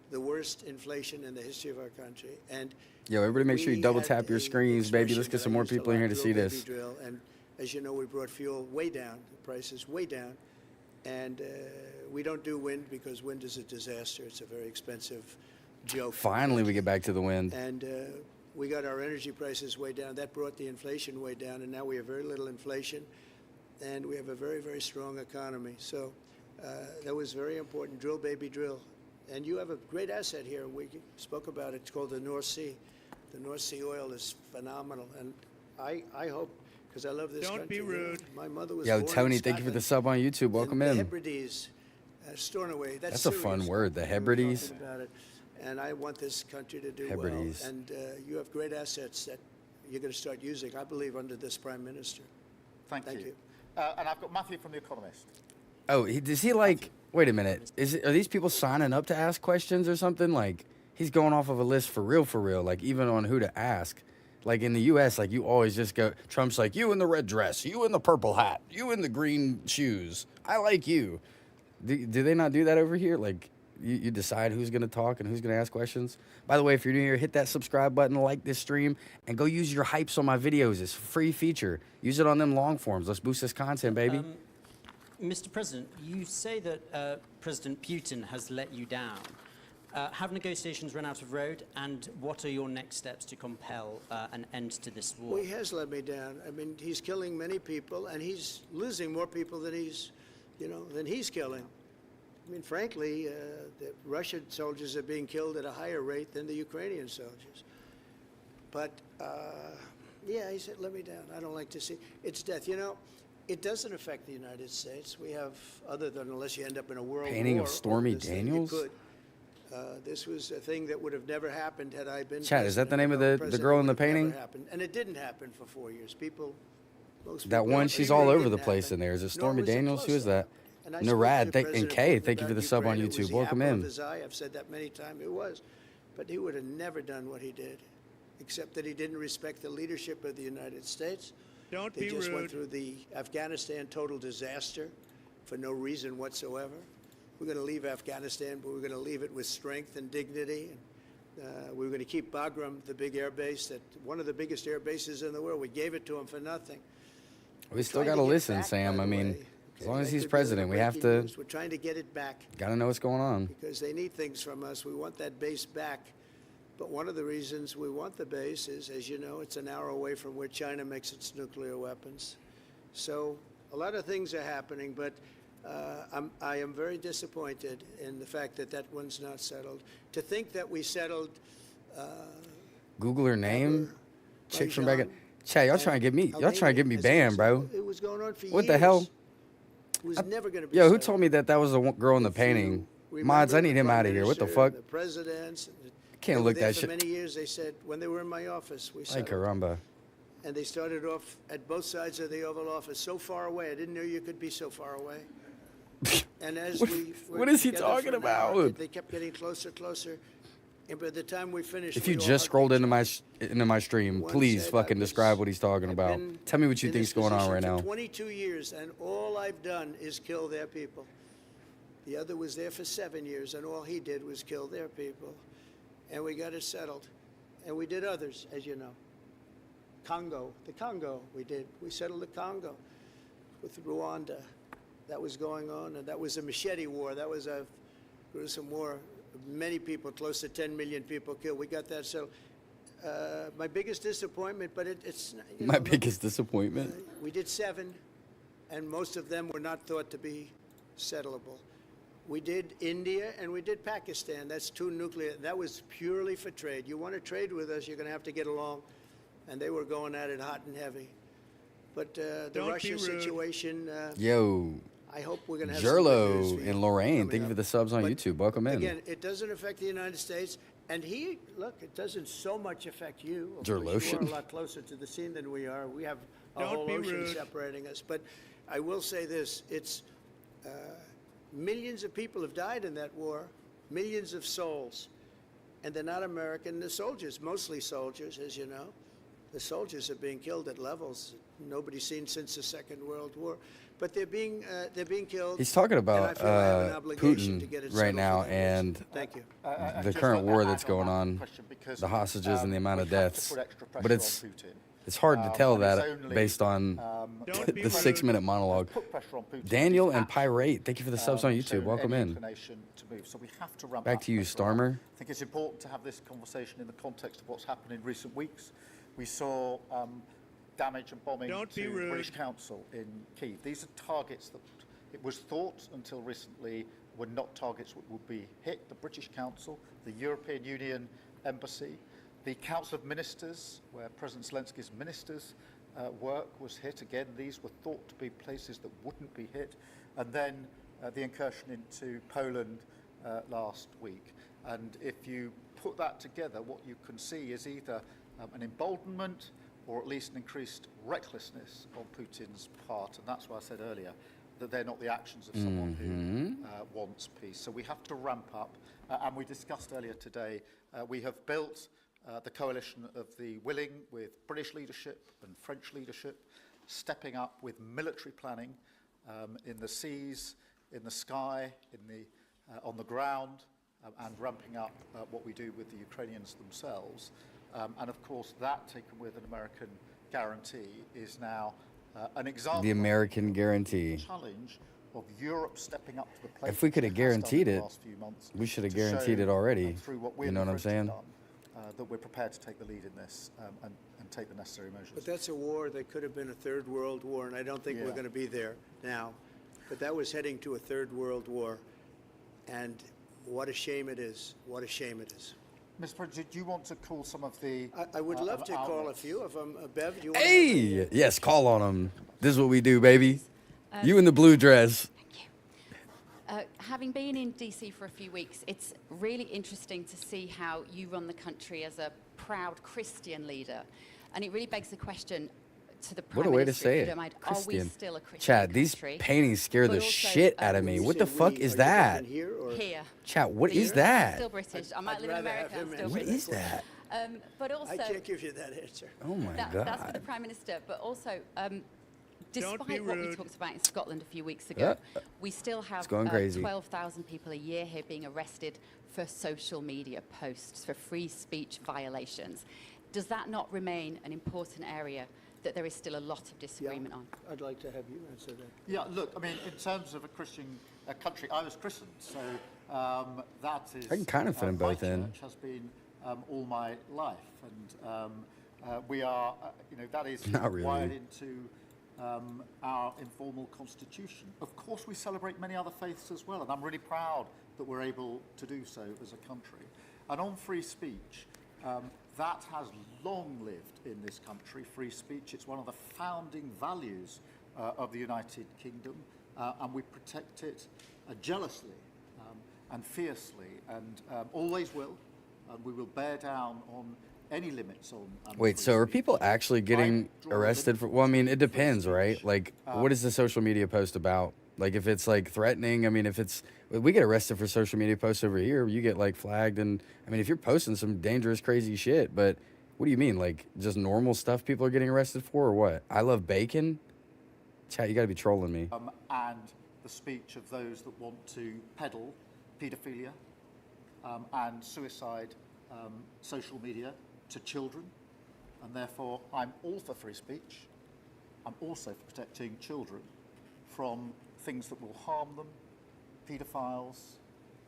S3: the worst inflation in the history of our country. And
S1: Yo, everybody make sure you
S3: we
S1: double
S3: had
S1: tap your
S3: a
S1: screens, baby. Let's
S3: expression
S1: get
S3: that
S1: some
S3: I
S1: more
S3: used a
S1: people in
S3: lot,
S1: here to see
S3: drill,
S1: this.
S3: baby, drill. And as you know, we brought fuel way down, the prices way down. And we don't do wind because wind is a disaster. It's a very expensive joke.
S1: Finally, we get back to the wind.
S3: And we got our energy prices way down. That brought the inflation way down, and now we have very little inflation, and we have a very, very strong economy. So that was very important. Drill, baby, drill. And you have a great asset here. We spoke about it. It's called the North Sea. The North Sea oil is phenomenal, and I hope, because I love this country.
S6: Don't be rude.
S3: My mother was
S1: Yo,
S3: born
S1: Tony,
S3: in
S1: thank you for the
S3: Scotland.
S1: sub on YouTube. Welcome
S3: And
S1: in.
S3: the Hebrides, Stornoway.
S1: That's a fun
S3: serious.
S1: word, the
S3: We were
S1: Hebrides.
S3: talking about it. And I want this country to do
S1: Hebrides.
S3: well. And you have great assets that you're going to start using, I believe, under this prime minister.
S2: Thank
S3: Thank
S2: you.
S3: you.
S2: And I've got Matthew from The Economist.
S1: Oh, does he like? Wait a minute. Are these people signing up to ask questions or something? Like he's going off of a list for real. Like even on who to ask. Like in the U.S., like you always just go. Trump's like you in the red dress, you in the purple hat, you in the green shoes. I like you. Do they not do that over here? Like you decide who's gonna talk and who's gonna ask questions. By the way, if you're new here, hit that subscribe button, like this stream, and go use your hypes on my videos. It's a free feature. Use it on them long forms. Let's boost this content, baby.
S8: Mr. President, you say that President Putin has let you down. Have negotiations run out of road, and what are your next steps to compel an end to this war?
S3: Well, he has let me down. I mean, he's killing many people, and he's losing more people than he's killing. I mean, frankly, the Russian soldiers are being killed at a higher rate than the Ukrainian soldiers. But, yeah, he said, let me down. I don't like to see. It's death. You know, it doesn't affect the United States. We have, other than unless you end up in a world
S1: Painting
S3: war
S1: of Stormy
S3: over this thing,
S1: Daniels?
S3: you could. This was a thing that would have never happened had I been
S1: Chad, is that the
S3: president.
S1: name of
S3: No
S1: the
S3: president
S1: girl in the
S3: would have never
S1: painting?
S3: happened. And it didn't happen for 4 years. Most
S1: That
S3: people
S1: one,
S3: don't
S1: she's
S3: believe
S1: all
S3: it
S1: over the
S3: didn't
S1: place
S3: happen,
S1: in there. Is it
S3: nor
S1: Stormy
S3: was it
S1: Daniels? Who
S3: close
S1: is
S3: to
S1: that?
S3: happen. And I spoke
S1: Narad,
S3: to
S1: and
S3: President
S1: Kay,
S3: Putin
S1: thank you for
S3: about
S1: the sub on
S3: Ukraine. It was
S1: YouTube.
S3: the
S1: Welcome
S3: apple of
S1: in.
S3: his eye. I've said that many times. It was. But he would have never done what he did, except that he didn't respect the leadership of the United States.
S6: Don't
S3: They
S6: be
S3: just went
S6: rude.
S3: through the Afghanistan total disaster for no reason whatsoever. We're going to leave Afghanistan, but we're going to leave it with strength and dignity. We're going to keep Bagram, the big air base, one of the biggest air bases in the world. We gave it to him for nothing.
S1: We still
S3: Trying
S1: got to
S3: get
S1: listen,
S3: back,
S1: Sam.
S3: by
S1: I
S3: the
S1: mean,
S3: way.
S1: as long
S3: Okay,
S1: as
S3: that
S1: he's
S3: could be
S1: president, we have
S3: breaking
S1: to.
S3: news. We're trying to get it back
S1: Got to know what's going on.
S3: because they need things from us. We want that base back. But one of the reasons we want the base is, as you know, it's an hour away from where China makes its nuclear weapons. So a lot of things are happening, but I am very disappointed in the fact that that one's not settled. To think that we settled
S1: Google her name. Chick from back.
S3: Rajan
S1: Chad, y'all trying to get me. Y'all trying to get me
S3: as it
S1: banned,
S3: was-
S1: bro.
S3: It was going on for years.
S1: What the hell?
S3: It was never going to be
S1: Yo, who
S3: settled.
S1: told me that was the girl in the
S3: If you
S1: painting?
S3: remember
S1: Mods, I
S3: the
S1: need him
S3: Prime
S1: out of here. What the
S3: Minister
S1: fuck?
S3: and the presidents.
S1: Can't
S3: they were
S1: look
S3: there
S1: that
S3: for
S1: shit.
S3: many years, they said, when they were in my office, we
S1: Ay,
S3: settled.
S1: caramba.
S3: And they started off at both sides of the Oval Office, so far away. I didn't know you could be so far away. And as
S1: What-
S3: we were
S1: what is he
S3: together
S1: talking
S3: for an hour,
S1: about?
S3: they kept getting closer, closer. And by the time we finished,
S1: If
S3: we
S1: you
S3: all
S1: just
S3: hugged
S1: scrolled
S3: each
S1: into
S3: other.
S1: my stream,
S3: One
S1: please
S3: said,
S1: fucking
S3: "I was-
S1: describe what he's talking
S3: I've
S1: about.
S3: been
S1: Tell me what you
S3: in
S1: think's
S3: this
S1: going on
S3: position
S1: right
S3: for
S1: now.
S3: 22 years, and all I've done is kill their people. The other was there for 7 years, and all he did was kill their people. And we got it settled. And we did others, as you know. The Congo, we settled the Congo with Rwanda. That was going on, and that was a machete war. That was a gruesome war. Many people, close to 10 million people killed. We got that settled. My biggest disappointment, but it's you
S1: My
S3: know,
S1: biggest disappointment.
S3: we did 7, and most of them were not thought to be settleable. We did India and we did Pakistan. That's 2 nuclear. That was purely for trade. You want to trade with us, you're going to have to get along. And they were going at it hot and heavy. But the
S6: Don't be
S3: Russia
S6: rude.
S3: situation,
S1: Yo,
S3: I hope we're going to have some good news
S1: Jerlo
S3: for you
S1: and Lorraine,
S3: coming
S1: thank you for
S3: up.
S1: the subs on
S3: But
S1: YouTube. Welcome in.
S3: Again, it doesn't affect the United States. And it doesn't so much affect you. Of course, you
S1: Jerlotion.
S3: are a lot closer to the scene than we are. We have a
S6: Don't
S3: whole
S6: be
S3: ocean
S6: rude.
S3: separating us. But I will say this, it's millions of people have died in that war, millions of souls. And they're not American, they're soldiers, mostly soldiers, as you know. The soldiers are being killed at levels nobody's seen since the Second World War. But they're being killed.
S1: He's talking
S3: and I
S1: about
S3: feel I have an obligation to
S1: Putin
S3: get it
S1: right
S3: settled
S1: now
S3: for that reason.
S1: and
S3: Thank you.
S1: the
S2: Just
S1: current
S2: to
S1: war
S2: add
S1: that's going
S2: that
S1: on,
S2: question, because,
S1: the hostages and the amount of
S2: we have to
S1: deaths.
S2: put extra
S1: But
S2: pressure
S1: it's
S2: on Putin.
S1: It's hard to tell
S2: and it's
S1: that
S2: only,
S1: based on the 6-minute monologue.
S2: put pressure on Putin.
S1: Daniel
S2: His
S1: and
S2: actions,
S1: Pirate, thank you for the subs on YouTube.
S2: shown
S1: Welcome
S2: any
S1: in.
S2: inclination to move. So we have to ramp
S1: Back
S2: that
S1: to you,
S2: pressure up.
S1: Starmer.
S2: I think it's important to have this conversation in the context of what's happened in recent weeks. We saw damage and bombing to the British Council in Kyiv. These are targets that it was thought until recently were not targets that would be hit. The British Council, the European Union Embassy, the Council of Ministers, where President Zelensky's ministers work was hit. Again, these were thought to be places that wouldn't be hit. And then the incursion into Poland last week. And if you put that together, what you can see is either an emboldenment or at least an increased recklessness on Putin's part. And that's why I said earlier that they're not the actions of someone who wants peace. So we have to ramp up. And we discussed earlier today, we have built the coalition of the willing with British leadership and French leadership, stepping up with military planning in the seas, in the sky, on the ground, and ramping up what we do with the Ukrainians themselves. And of course, that taken with an American guarantee is now an example.
S1: The American guarantee.
S2: Challenge of Europe stepping up to the plate.
S1: If we could have guaranteed it, we should have guaranteed it already.
S2: Through what
S1: You know what I'm saying?
S2: That we're prepared to take the lead in this and take the necessary measures.
S3: But that's a war that could have been a third world war, and I don't think we're going to be there now. But that was heading to a third world war, and what a shame it is. What a shame it is.
S2: Mr. President, do you want to call some of the...
S3: I would love to call a few of them. Bev, do you want
S1: Hey! Yes, call on them. This is what we do, baby. You in the blue dress.
S6: Having been in DC for a few weeks, it's really interesting to see how you run the country as a proud Christian leader. And it really begs the question to the Prime
S1: What a way to
S6: Minister,
S1: say
S6: if you
S1: it.
S6: don't mind,
S1: Christian.
S6: are we still a Christian
S1: Chat, these
S6: country?
S1: paintings scare
S6: But
S1: the
S6: also,
S1: shit out of me.
S3: You
S1: What
S3: say
S1: the fuck
S3: we,
S1: is
S3: are you
S1: that?
S3: talking here or?
S6: Here.
S1: Chat, what
S6: Here.
S1: is that?
S6: Still British. I might
S3: I'd
S6: live in
S3: rather have
S6: America, I'm
S3: him
S6: still
S3: answer
S1: What
S6: British.
S1: is that?
S6: But also,
S3: I can't give you that answer.
S1: Oh my
S6: that's for the
S1: god.
S6: Prime Minister. But also, despite what we talked about in Scotland a few weeks ago, we still have
S1: going crazy.
S6: 12,000 people a year here being arrested for social media posts, for free speech violations. Does that not remain an important area that there is still a lot of disagreement on?
S3: I'd like to have you answer that.
S2: Yeah, look, I mean, in terms of a Christian country, I was christened, so that is...
S1: I can kind of fit them both
S2: my
S1: in.
S2: church has been all my life, and we are, that is
S1: Not really.
S2: wired into our informal constitution. Of course, we celebrate many other faiths as well, and I'm really proud that we're able to do so as a country. And on free speech, that has long lived in this country, free speech. It's one of the founding values of the United Kingdom, and we protect it jealously and fiercely, and always will. And we will bear down on any limits on
S1: Wait,
S2: free
S1: so are
S2: speech.
S1: people actually getting
S2: I draw a
S1: arrested
S2: limit
S1: for? Well, I mean, it
S2: free
S1: depends, right?
S2: speech.
S1: Like, what is the social media post about? Like, if it's like threatening, I mean, if it's, we get arrested for social media posts over here, you get like flagged, and I mean, if you're posting some dangerous, crazy shit, but what do you mean? Like, just normal stuff people are getting arrested for, or what? I love bacon. Chat, you gotta be trolling me.
S2: And the speech of those that want to peddle paedophilia and suicide social media to children. And therefore, I'm all for free speech. I'm also for protecting children from things that will harm them, paedophiles,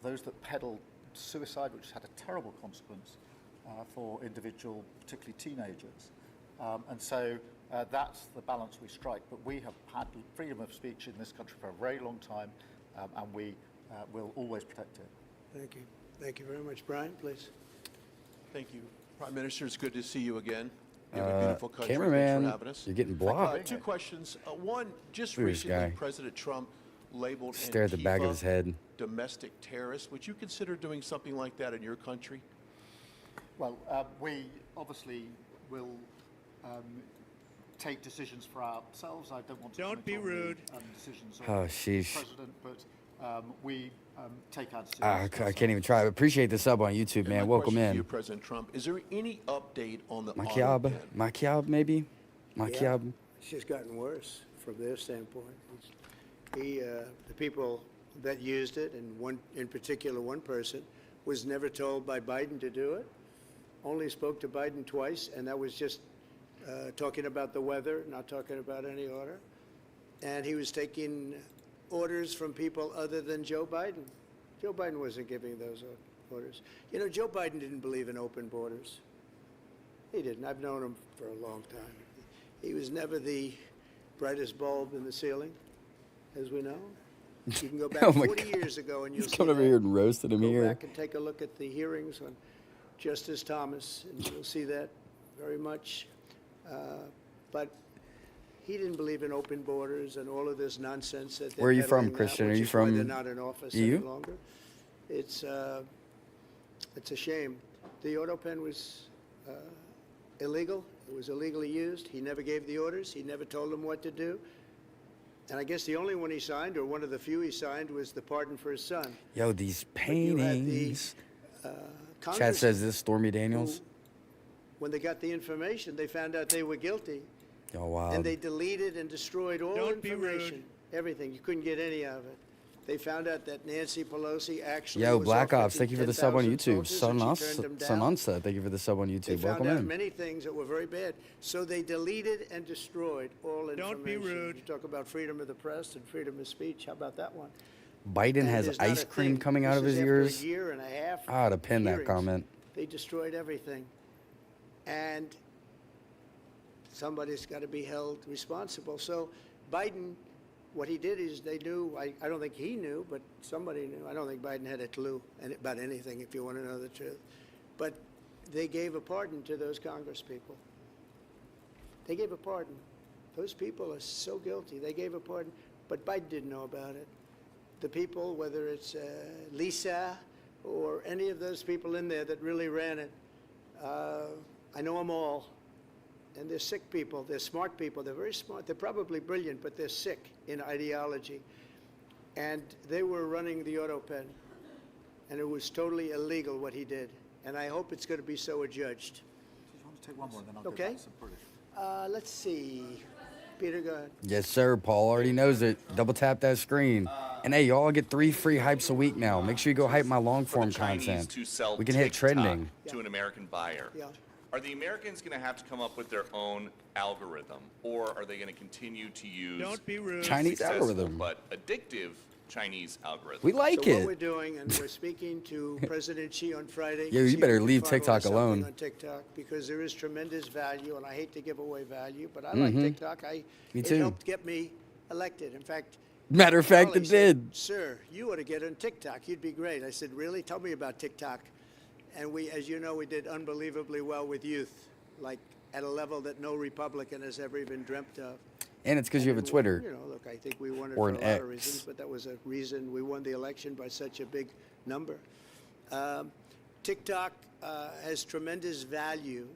S2: those that peddle suicide, which has had a terrible consequence for individual, particularly teenagers. And so that's the balance we strike. But we have had freedom of speech in this country for a very long time, and we will always protect it.
S3: Thank you. Thank you very much. Brian, please.
S9: Thank you. Prime Minister, it's good to see you again. You have a beautiful country.
S1: Cameraman,
S9: Thanks for having us.
S1: you're getting blocked.
S9: Two questions. One, just
S1: Look at this
S9: recently,
S1: guy.
S9: President Trump labeled
S1: Stare at the back of
S9: Antifa
S1: his head.
S9: domestic terrorists. Would you consider doing something like that in your country?
S2: Well, we obviously will take decisions for ourselves. I don't want to
S10: Don't be
S2: comment on
S10: rude.
S2: the decisions
S1: Oh,
S2: of the
S1: sheesh.
S2: president, but we take our decisions.
S1: I can't even try. Appreciate the sub on YouTube,
S9: And
S1: man.
S9: my
S1: Welcome
S9: question to
S1: in.
S9: you, President Trump. Is there any update on the auto
S1: Makiab,
S9: ban?
S1: Makiab, maybe. Makiab.
S3: Yeah, it's just gotten worse from their standpoint. The people that used it, and one in particular, one person, was never told by Biden to do it. Only spoke to Biden twice, and that was just talking about the weather, not talking about any order. And he was taking orders from people other than Joe Biden. Joe Biden wasn't giving those orders. You know, Joe Biden didn't believe in open borders. He didn't. I've known him for a long time. He was never the brightest bulb in the ceiling, as we know. You can go back
S1: Oh my
S3: 40
S1: God.
S3: years ago and you'll
S1: He's
S3: see
S1: coming over
S3: that.
S1: here and roasted him
S3: Go
S1: here.
S3: back and take a look at the hearings on Justice Thomas, and you'll see that very much. But he didn't believe in open borders and all of this nonsense that they're
S1: Where are you from,
S3: peddling now,
S1: Christian? Are
S3: which
S1: you
S3: is why
S1: from
S3: they're not in office
S1: EU?
S3: any longer. It's a shame. The auto pen was illegal. It was illegally used. He never gave the orders. He never told them what to do. And I guess the only one he signed, or one of the few he signed, was the pardon for his son.
S1: Yo, these
S3: you had the,
S1: paintings. Chad
S3: Congress,
S1: says this Stormy Daniels.
S3: when they got the information, they found out they were guilty.
S1: Oh, wow.
S3: And they deleted and destroyed all
S10: Don't be
S3: information, everything. You couldn't get any of it. They found out that Nancy Pelosi actually
S1: Yo,
S3: was
S1: Black
S3: offered
S1: Ops, thank you for the sub on
S3: 10,000
S1: YouTube.
S3: soldiers, and she turned them down.
S1: Sanansa, thank you for the sub on
S3: They
S1: YouTube.
S3: found
S1: Welcome
S3: out
S1: in.
S3: many things that were very bad. So they deleted and destroyed all information.
S10: Don't be rude.
S3: You talk about freedom of the press and freedom of speech. How about that one?
S1: Biden
S3: And
S1: has
S3: there's not
S1: ice
S3: a
S1: cream
S3: thing.
S1: coming out
S3: This
S1: of his
S3: is after
S1: ears.
S3: a year and a half.
S1: I ought to pin that
S3: hearings.
S1: comment.
S3: They destroyed everything. And somebody's got to be held responsible. So Biden, what he did is they knew, I don't think he knew, but somebody knew. I don't think Biden had a clue about anything, if you want to know the truth. But they gave a pardon to those Congress people. They gave a pardon. Those people are so guilty. They gave a pardon, but Biden didn't know about it. The people, whether it's Lisa or any of those people in there that really ran it, I know them all. And they're sick people. They're smart people. They're very smart. They're probably brilliant, but they're sick in ideology. And they were running the auto pen, and it was totally illegal what he did. And I hope it's going to be so adjudged.
S2: Do you want to take one more, then I'll
S3: Okay.
S2: go back to some British?
S3: Let's see. Peter, go ahead.
S1: Yes, sir. Paul already knows it. Double tap that screen. And hey, y'all get 3 free hypes a week now. Make sure you go hype my long form
S11: Chinese
S1: content.
S11: to sell
S1: We can hit
S11: TikTok
S1: trending.
S11: to an American buyer.
S3: Yeah.
S11: Are the Americans going to have to come up with their own algorithm, or are they going to continue to use
S10: Don't be rude.
S1: Chinese
S11: successful
S1: algorithm.
S11: but addictive Chinese algorithm?
S1: We like
S3: So what
S1: it.
S3: we're doing, and we're speaking to President Xi on Friday.
S1: Yo, you
S3: see if
S1: better
S3: we can
S1: leave
S3: finalize
S1: TikTok
S3: something
S1: alone.
S3: On TikTok, because there is tremendous value, and I hate to give away value, but I like TikTok.
S1: Me
S3: It
S1: too.
S3: helped get me elected. In fact,
S1: Matter of fact,
S3: Charlie
S1: it
S3: said,
S1: did.
S3: Sir, you ought to get on TikTok. You'd be great. I said, really? Tell me about TikTok. And we, as you know, we did unbelievably well with youth, like at a level that no Republican has ever even dreamt of.
S1: And it's because you have a
S3: And
S1: Twitter.
S3: You know, look, I think we won it
S1: Or
S3: for
S1: an
S3: a lot
S1: X.
S3: of reasons, but that was a reason we won the election by such a big number. TikTok has tremendous value.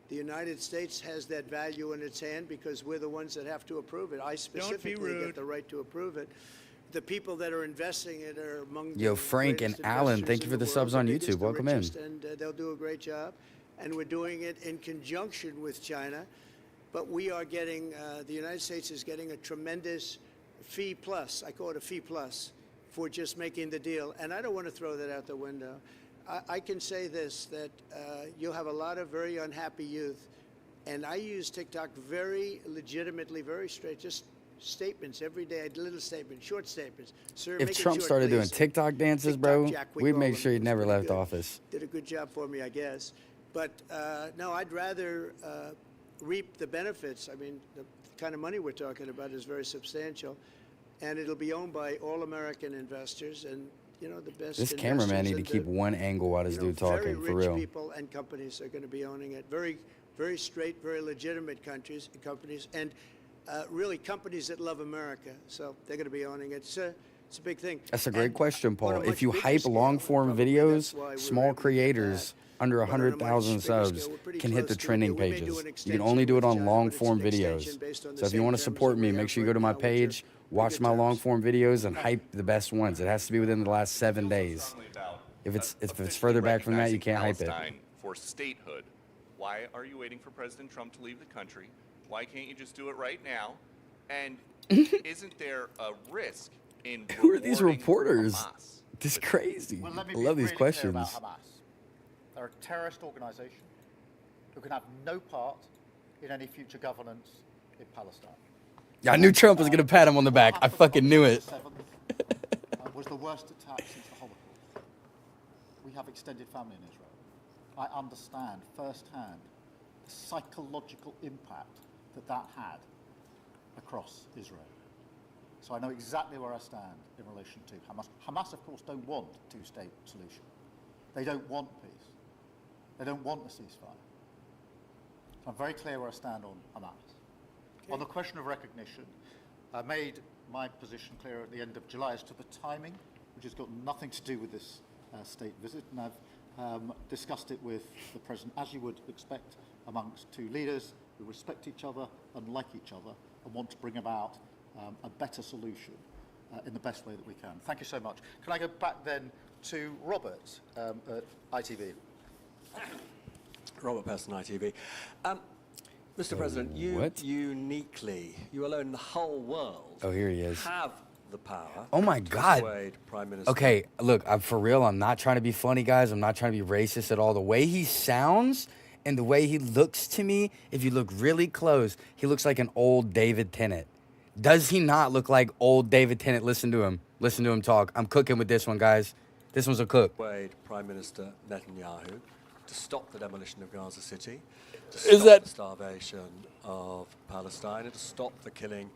S3: The United States has that value in its hand because we're the ones that have to approve it. I specifically
S10: rude.
S3: get the right to approve it. The people that are investing it are among
S1: Yo,
S3: the
S1: Frank and
S3: greatest
S1: Alan,
S3: investors
S1: thank you
S3: in
S1: for the
S3: world,
S1: subs on
S3: biggest,
S1: YouTube.
S3: the
S1: Welcome in.
S3: richest, and they'll do a great job. And we're doing it in conjunction with China. But we are getting, the United States is getting a tremendous fee plus, I call it a fee plus, for just making the deal. And I don't want to throw that out the window. I can say this, that you'll have a lot of very unhappy youth. And I use TikTok very legitimately, very straight, just statements every day, little statements, short statements. Sir, make
S1: If
S3: it
S1: Trump
S3: short,
S1: started doing
S3: please.
S1: TikTok dances,
S3: TikTok
S1: bro,
S3: Jack, we
S1: we'd
S3: call
S1: make
S3: him.
S1: sure he
S3: It was
S1: never
S3: pretty
S1: left
S3: good.
S1: office.
S3: Did a good job for me, I guess. But no, I'd rather reap the benefits. I mean, the kind of money we're talking about is very substantial, and it'll be owned by all American investors and, you know, the best.
S1: This cameraman need to keep one angle while this dude
S3: Very
S1: talking, for
S3: rich
S1: real.
S3: people and companies are going to be owning it. Very, very straight, very legitimate companies, and really companies that love America. So they're going to be owning it. It's a big thing.
S1: That's a great
S3: And
S1: question,
S3: on
S1: Paul.
S3: a
S1: If
S3: much
S1: you
S3: bigger
S1: hype
S3: scale,
S1: long form
S3: probably
S1: videos,
S3: that's why we were
S1: small
S3: able to get
S1: creators
S3: that.
S1: under
S3: But on a much
S1: 100,000
S3: bigger
S1: subs
S3: scale, we're pretty
S1: can hit
S3: close
S1: the
S3: to it.
S1: trending
S3: We may do
S1: pages.
S3: an
S1: You can
S3: extension
S1: only do it
S3: with
S1: on
S3: China,
S1: long
S3: but it's
S1: form
S3: an
S1: videos.
S3: extension based on the
S1: So if you
S3: same
S1: want to
S3: terms
S1: support
S3: that
S1: me,
S3: we
S1: make
S3: have
S1: sure you
S3: right
S1: go to my
S3: now, which are
S1: page, watch
S3: good
S1: my long
S3: terms.
S1: form videos, and hype the best ones. It has to be within the last 7 days. If it's further back from that, you can't hype it.
S11: Palestine for statehood. Why are you waiting for President Trump to leave the country? Why can't you just do it right now? And isn't there a risk in
S1: Who are these
S11: rewarding
S1: reporters?
S11: Hamas?
S1: This is crazy.
S2: Well, let me
S1: I
S2: be
S1: love these
S2: really clear
S1: questions.
S2: about Hamas. They're a terrorist organization who can have no part in any future governance in Palestine.
S1: Yeah, I knew Trump was going to pat him on the back. I fucking knew it.
S2: Was the worst attack since the Holocaust. We have extended family in Israel. I understand firsthand the psychological impact that had across Israel. So I know exactly where I stand in relation to Hamas. Hamas, of course, don't want a two-state solution. They don't want peace. They don't want a ceasefire. So I'm very clear where I stand on Hamas. Okay. On the question of recognition, I made my position clear at the end of July as to the timing, which has got nothing to do with this state visit, and I've discussed it with the President, as you would expect amongst two leaders who respect each other and like each other and want to bring about a better solution in the best way that we can. Thank you so much. Can I go back then to Robert at ITV?
S10: Robert Person, ITV. Mr. President, you uniquely, you alone in the whole world,
S1: here he is,
S10: have the power.
S1: Oh my God.
S10: Persuade Prime Minister.
S1: Okay, look, for real, I'm not trying to be funny, guys. I'm not trying to be racist at all. The way he sounds and the way he looks to me, if you look really close, he looks like an old David Tennant. Does he not look like old David Tennant? Listen to him. Listen to him talk. I'm cooking with this one, guys. This one's a cook.
S10: Persuade Prime Minister Netanyahu to stop the demolition of Gaza City, to stop the starvation of Palestine, and to stop the killing.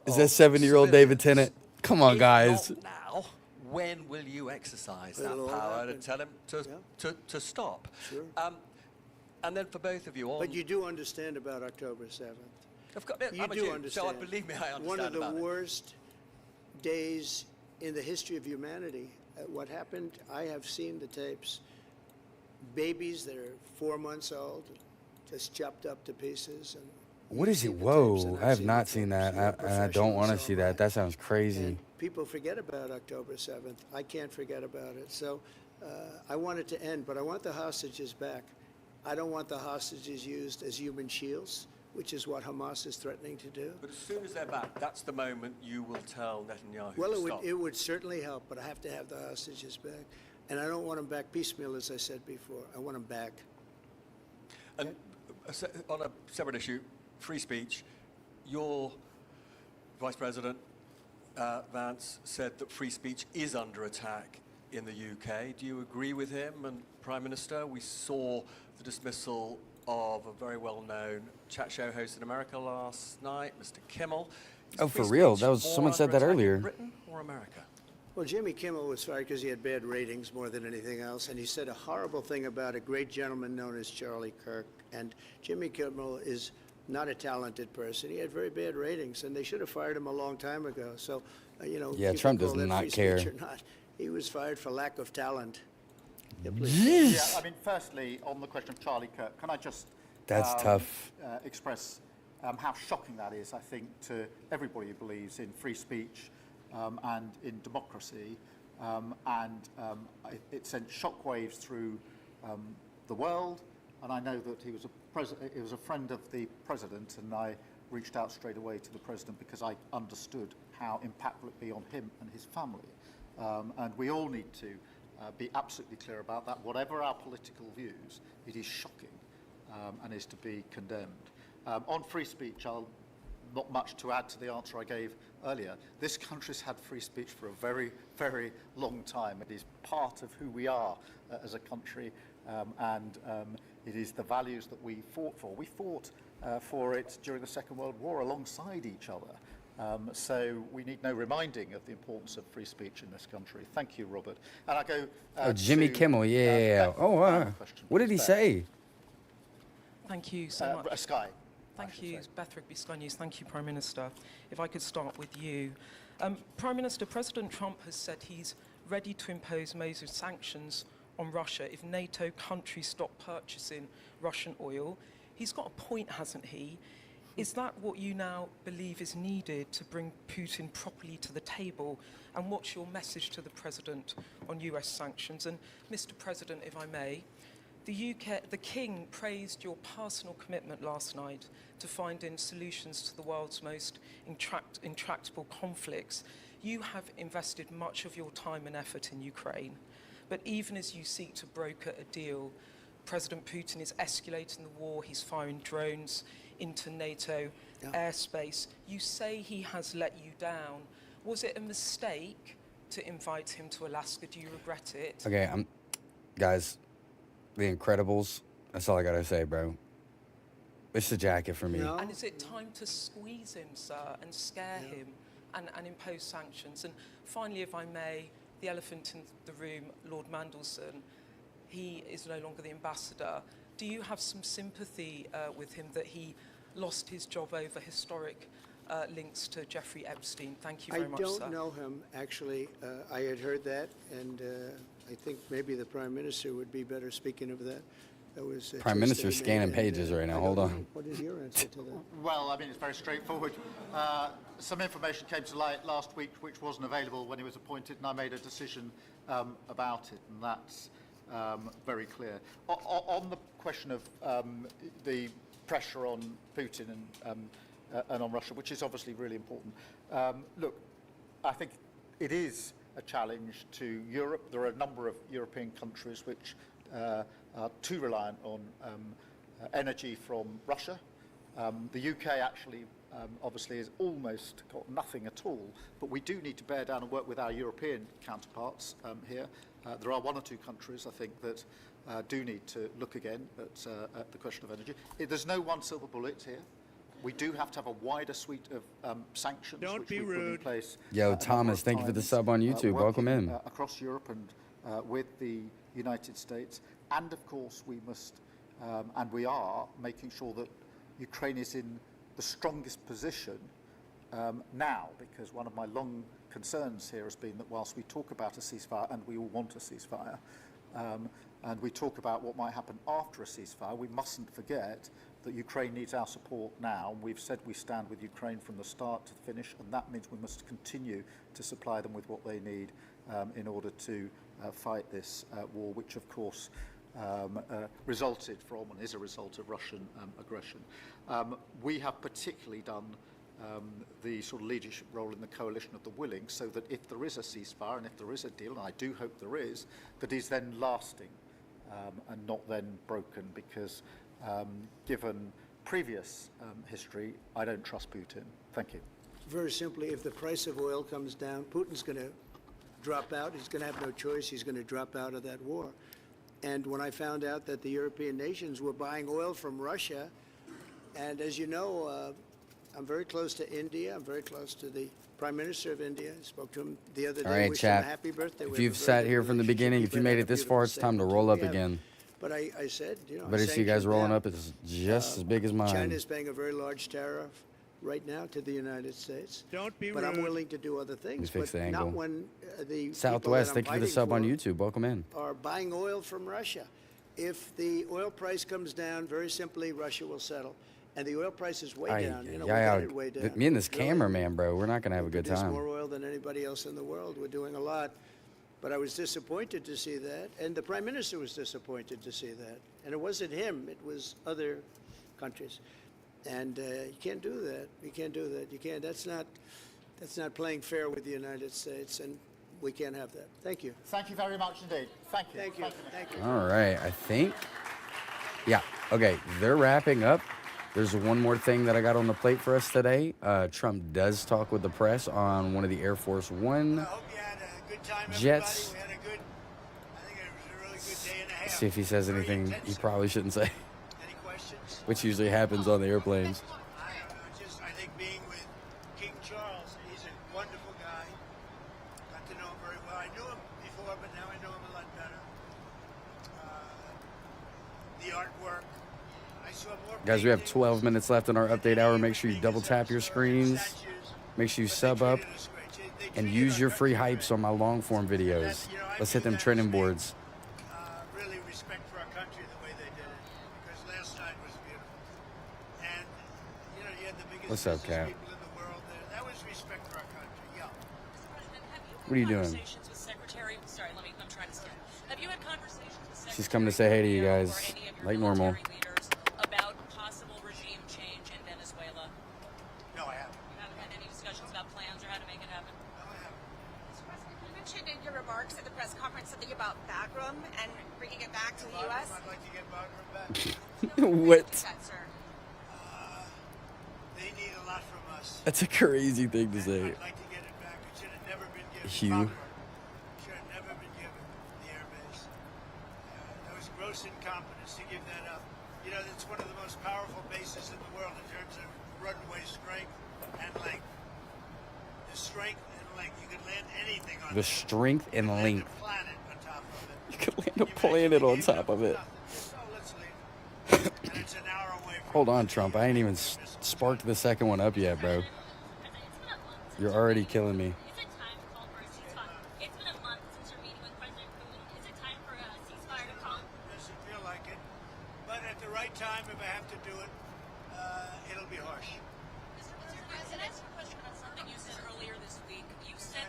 S1: Is that 70-year-old David Tennant? Come on, guys.
S10: Not now, when will you exercise that power to tell him to stop?
S3: Sure.
S10: And then for both of you on...
S3: But you do understand about October 7th.
S10: Of course,
S3: You
S10: I'm a
S3: do
S10: Jew,
S3: understand.
S10: so believe me, I understand
S3: One of the
S10: about it.
S3: worst days in the history of humanity. What happened, I have seen the tapes. Babies that are 4 months old, just chopped up to pieces. And
S1: What is it? Whoa, I have not seen that. I don't want to see that. That sounds crazy.
S3: And people forget about October 7th. I can't forget about it. So I want it to end, but I want the hostages back. I don't want the hostages used as human shields, which is what Hamas is threatening to do.
S10: But as soon as they're back, that's the moment you will tell Netanyahu
S3: Well,
S10: to stop.
S3: it would certainly help, but I have to have the hostages back. And I don't want them back piecemeal, as I said before. I want them back.
S10: And on a separate issue, free speech, your Vice President Vance said that free speech is under attack in the UK. Do you agree with him? And Prime Minister, we saw the dismissal of a very well-known chat show host in America last night, Mr. Kimmel.
S1: Oh, for real? That was someone said that earlier.
S10: Britain or America?
S3: Well, Jimmy Kimmel was fired because he had bad ratings more than anything else, and he said a horrible thing about a great gentleman known as Charlie Kirk. And Jimmy Kimmel is not a talented person. He had very bad ratings, and they should have fired him a long time ago. So, you know,
S1: yeah,
S3: you
S1: Trump
S3: can
S1: does
S3: call that
S1: not
S3: free
S1: care.
S3: speech or not. He was fired for lack of talent.
S2: Yeah, I mean, firstly, on the question of Charlie Kirk, can I just
S1: tough.
S2: Express how shocking that is, I think, to everybody who believes in free speech and in democracy. It sent shockwaves through the world. And I know that he was a friend of the president, and I reached out straight away to the president because I understood how impactful it would be on him and his family. And we all need to be absolutely clear about that. Whatever our political views, it is shocking and is to be condemned. On free speech, not much to add to the answer I gave earlier. This country's had free speech for a very, very long time. It is part of who we are as a country, and it is the values that we fought for. We fought for it during the Second World War alongside each other. So we need no reminding of the importance of free speech in this country. Thank you, Robert. And I go
S1: Jimmy Kimmel, yeah. What did he say?
S12: Thank you so much.
S2: Sky.
S12: Thank you, Beth Rigby, Sky News. Thank you, Prime Minister. If I could start with you. Prime Minister, President Trump has said he's ready to impose major sanctions on Russia if NATO countries stop purchasing Russian oil. He's got a point, hasn't he? Is that what you now believe is needed to bring Putin properly to the table? And what's your message to the President on US sanctions? And Mr. President, if I may, the King praised your personal commitment last night to finding solutions to the world's most intractable conflicts. You have invested much of your time and effort in Ukraine, but even as you seek to broker a deal President Putin is escalating the war. He's firing drones into NATO airspace. You say he has let you down. Was it a mistake to invite him to Alaska? Do you regret it?
S1: Okay, guys, The Incredibles. That's all I gotta say, bro. It's the jacket for me.
S12: And is it time to squeeze him, sir, and scare him and impose sanctions? And finally, if I may, the elephant in the room, Lord Mandelson, he is no longer the ambassador. Do you have some sympathy with him that he lost his job over historic links to Jeffrey Epstein? Thank you very much, sir.
S3: I don't know him, actually. I had heard that, and I think maybe the Prime Minister would be better speaking of that.
S1: Prime Minister's scanning pages right now. Hold on.
S3: What is your answer to that?
S2: Well, I mean, it's very straightforward. Some information came to light last week which wasn't available when he was appointed, and I made a decision about it, and that's very clear. On the question of the pressure on Putin and on Russia, which is obviously really important, look, I think it is a challenge to Europe. There are a number of European countries which are too reliant on energy from Russia. The UK actually obviously has almost got nothing at all, but we do need to bear down and work with our European counterparts here. There are one or two countries, I think, that do need to look again at the question of energy. There's no one silver bullet here. We do have to have a wider suite of sanctions which we put in place.
S1: Yo, Thomas, thank you for the sub on YouTube. Welcome in.
S2: Across Europe and with the United States. And of course, we must, and we are, making sure that Ukraine is in the strongest position now, because one of my long concerns here has been that whilst we talk about a ceasefire, and we all want a ceasefire, and we talk about what might happen after a ceasefire, we mustn't forget that Ukraine needs our support now. We've said we stand with Ukraine from the start to the finish, and that means we must continue to supply them with what they need in order to fight this war, which of course resulted from and is a result of Russian aggression. We have particularly done the sort of leadership role in the coalition of the willing, so that if there is a ceasefire and if there is a deal, and I do hope there is, that is then lasting and not then broken, because given previous history, I don't trust Putin. Thank you.
S3: Very simply, if the price of oil comes down, Putin's going to drop out. He's going to have no choice. He's going to drop out of that war. And when I found out that the European nations were buying oil from Russia, and as you know, I'm very close to India. I'm very close to the Prime Minister of India. I spoke to him the other day.
S1: All right,
S3: wished him a
S1: chat.
S3: happy birthday.
S1: If you've sat here from the beginning, if you made it this far, it's time to roll up again.
S3: But I said, you know,
S1: Better see you guys rolling up. It's just as big as mine.
S3: China is paying a very large tariff right now to the United States.
S13: Don't be
S3: but
S13: rude.
S3: I'm willing to do other things.
S1: Let me fix
S3: but
S1: the
S3: not
S1: angle.
S3: when the
S1: Southwest, thank
S3: people
S1: you for the
S3: that
S1: sub
S3: I'm
S1: on
S3: fighting
S1: YouTube. Welcome in.
S3: for are buying oil from Russia. If the oil price comes down, very simply, Russia will settle. And the oil price is way down. You know, we got it way down.
S1: Me and this cameraman, bro, we're not going to have a good
S3: There's
S1: time.
S3: more oil than anybody else in the world. We're doing a lot. But I was disappointed to see that. And the Prime Minister was disappointed to see that. And it wasn't him. It was other countries. And you can't do that. You can't do that. You can't. That's not playing fair with the United States. And we can't have that. Thank you.
S2: Thank you very much indeed. Thank you.
S3: Thank you. Thank you.
S1: All right, I think. Yeah, okay, they're wrapping up. There's one more thing that I got on the plate for us today. Trump does talk with the press on one of the Air Force One
S13: I hope you had a good time,
S1: jets.
S13: everybody. We had I think it was a really good day and a half.
S1: See if he says
S13: Very
S1: anything he
S13: intensive.
S1: probably shouldn't say,
S13: Any questions?
S1: which usually happens on the airplanes.
S13: I think being with King Charles, he's a wonderful guy. Got to know him very well. I knew him before, but now I know him a lot better. The artwork. I saw more
S1: Guys, we have
S13: paintings
S1: 12 minutes left in our update hour. Make sure you double tap your screens.
S13: statues,
S1: Make sure you
S13: but they
S1: sub up
S13: treated us great. They
S1: and
S13: treated
S1: use
S13: our
S1: your free
S13: country
S1: hypes on my long form videos.
S13: You know, I
S1: Let's hit
S13: view
S1: them
S13: that
S1: trending
S13: as being,
S1: boards.
S13: Really respect for our country the way they did it, because last night was beautiful. And you know, you had the biggest
S1: What's up,
S13: business
S1: Cap?
S13: people in the world there. That was respect for our country. Yeah.
S1: What are you doing?
S14: Conversations with Secretary, sorry, I'm trying to start. Have you had conversations with Secretary
S1: She's coming to say hey to you
S14: Pompeo
S1: guys,
S14: or any of your
S1: like normal.
S14: military leaders about possible regime change in Venezuela?
S13: No, I haven't.
S14: You haven't had any discussions about plans or how to make it happen?
S13: No, I haven't.
S14: Mr. President, can mentioned in your remarks at the press conference something about Bagram and bringing it back to the U.S.
S13: I'd like to get Bagram back.
S1: What?
S14: That, sir.
S13: They need a lot from us.
S1: That's a crazy thing to say.
S13: I'd like to get it back. It should have never been given.
S1: Hugh.
S13: Should have never been given the airbase. That was gross incompetence to give that up. You know, it's one of the most powerful bases in the world in terms of runway strength and length. The strength and length. You could land anything on
S1: The
S13: it.
S1: strength and
S13: Land
S1: length.
S13: a planet on top of it.
S1: You could land a planet on top of it.
S13: So let's leave. And it's an hour away from
S1: Hold on, Trump. I ain't even sparked the second one up yet, bro. You're already killing me.
S14: Is it time to call for a ceasefire? It's been a month since your meeting with President Putin. Is it time for a ceasefire to come?
S13: Doesn't feel like it. But at the right time, if I have to do it, it'll be harsh.
S14: Mr. President, a question on something you said earlier this week. You said,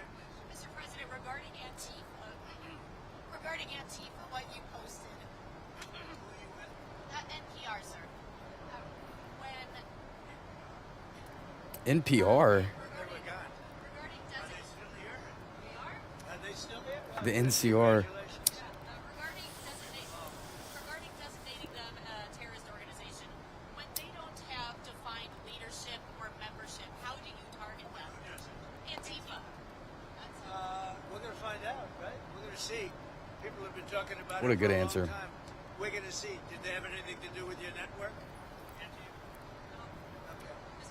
S14: Mr. President, regarding Antifa, what you posted. NPR, sir. When
S1: NPR.
S14: regarding
S13: Are they still here?
S1: The NCR.
S14: regarding designating them a terrorist organization, when they don't have defined leadership or membership, how do you target them? Antifa.
S13: We're going to find out, right? We're going to see. People have been talking about
S1: What
S13: it
S1: a good
S13: for
S1: answer.
S13: long time. We're going to see. Did they have anything to do with your network? Okay.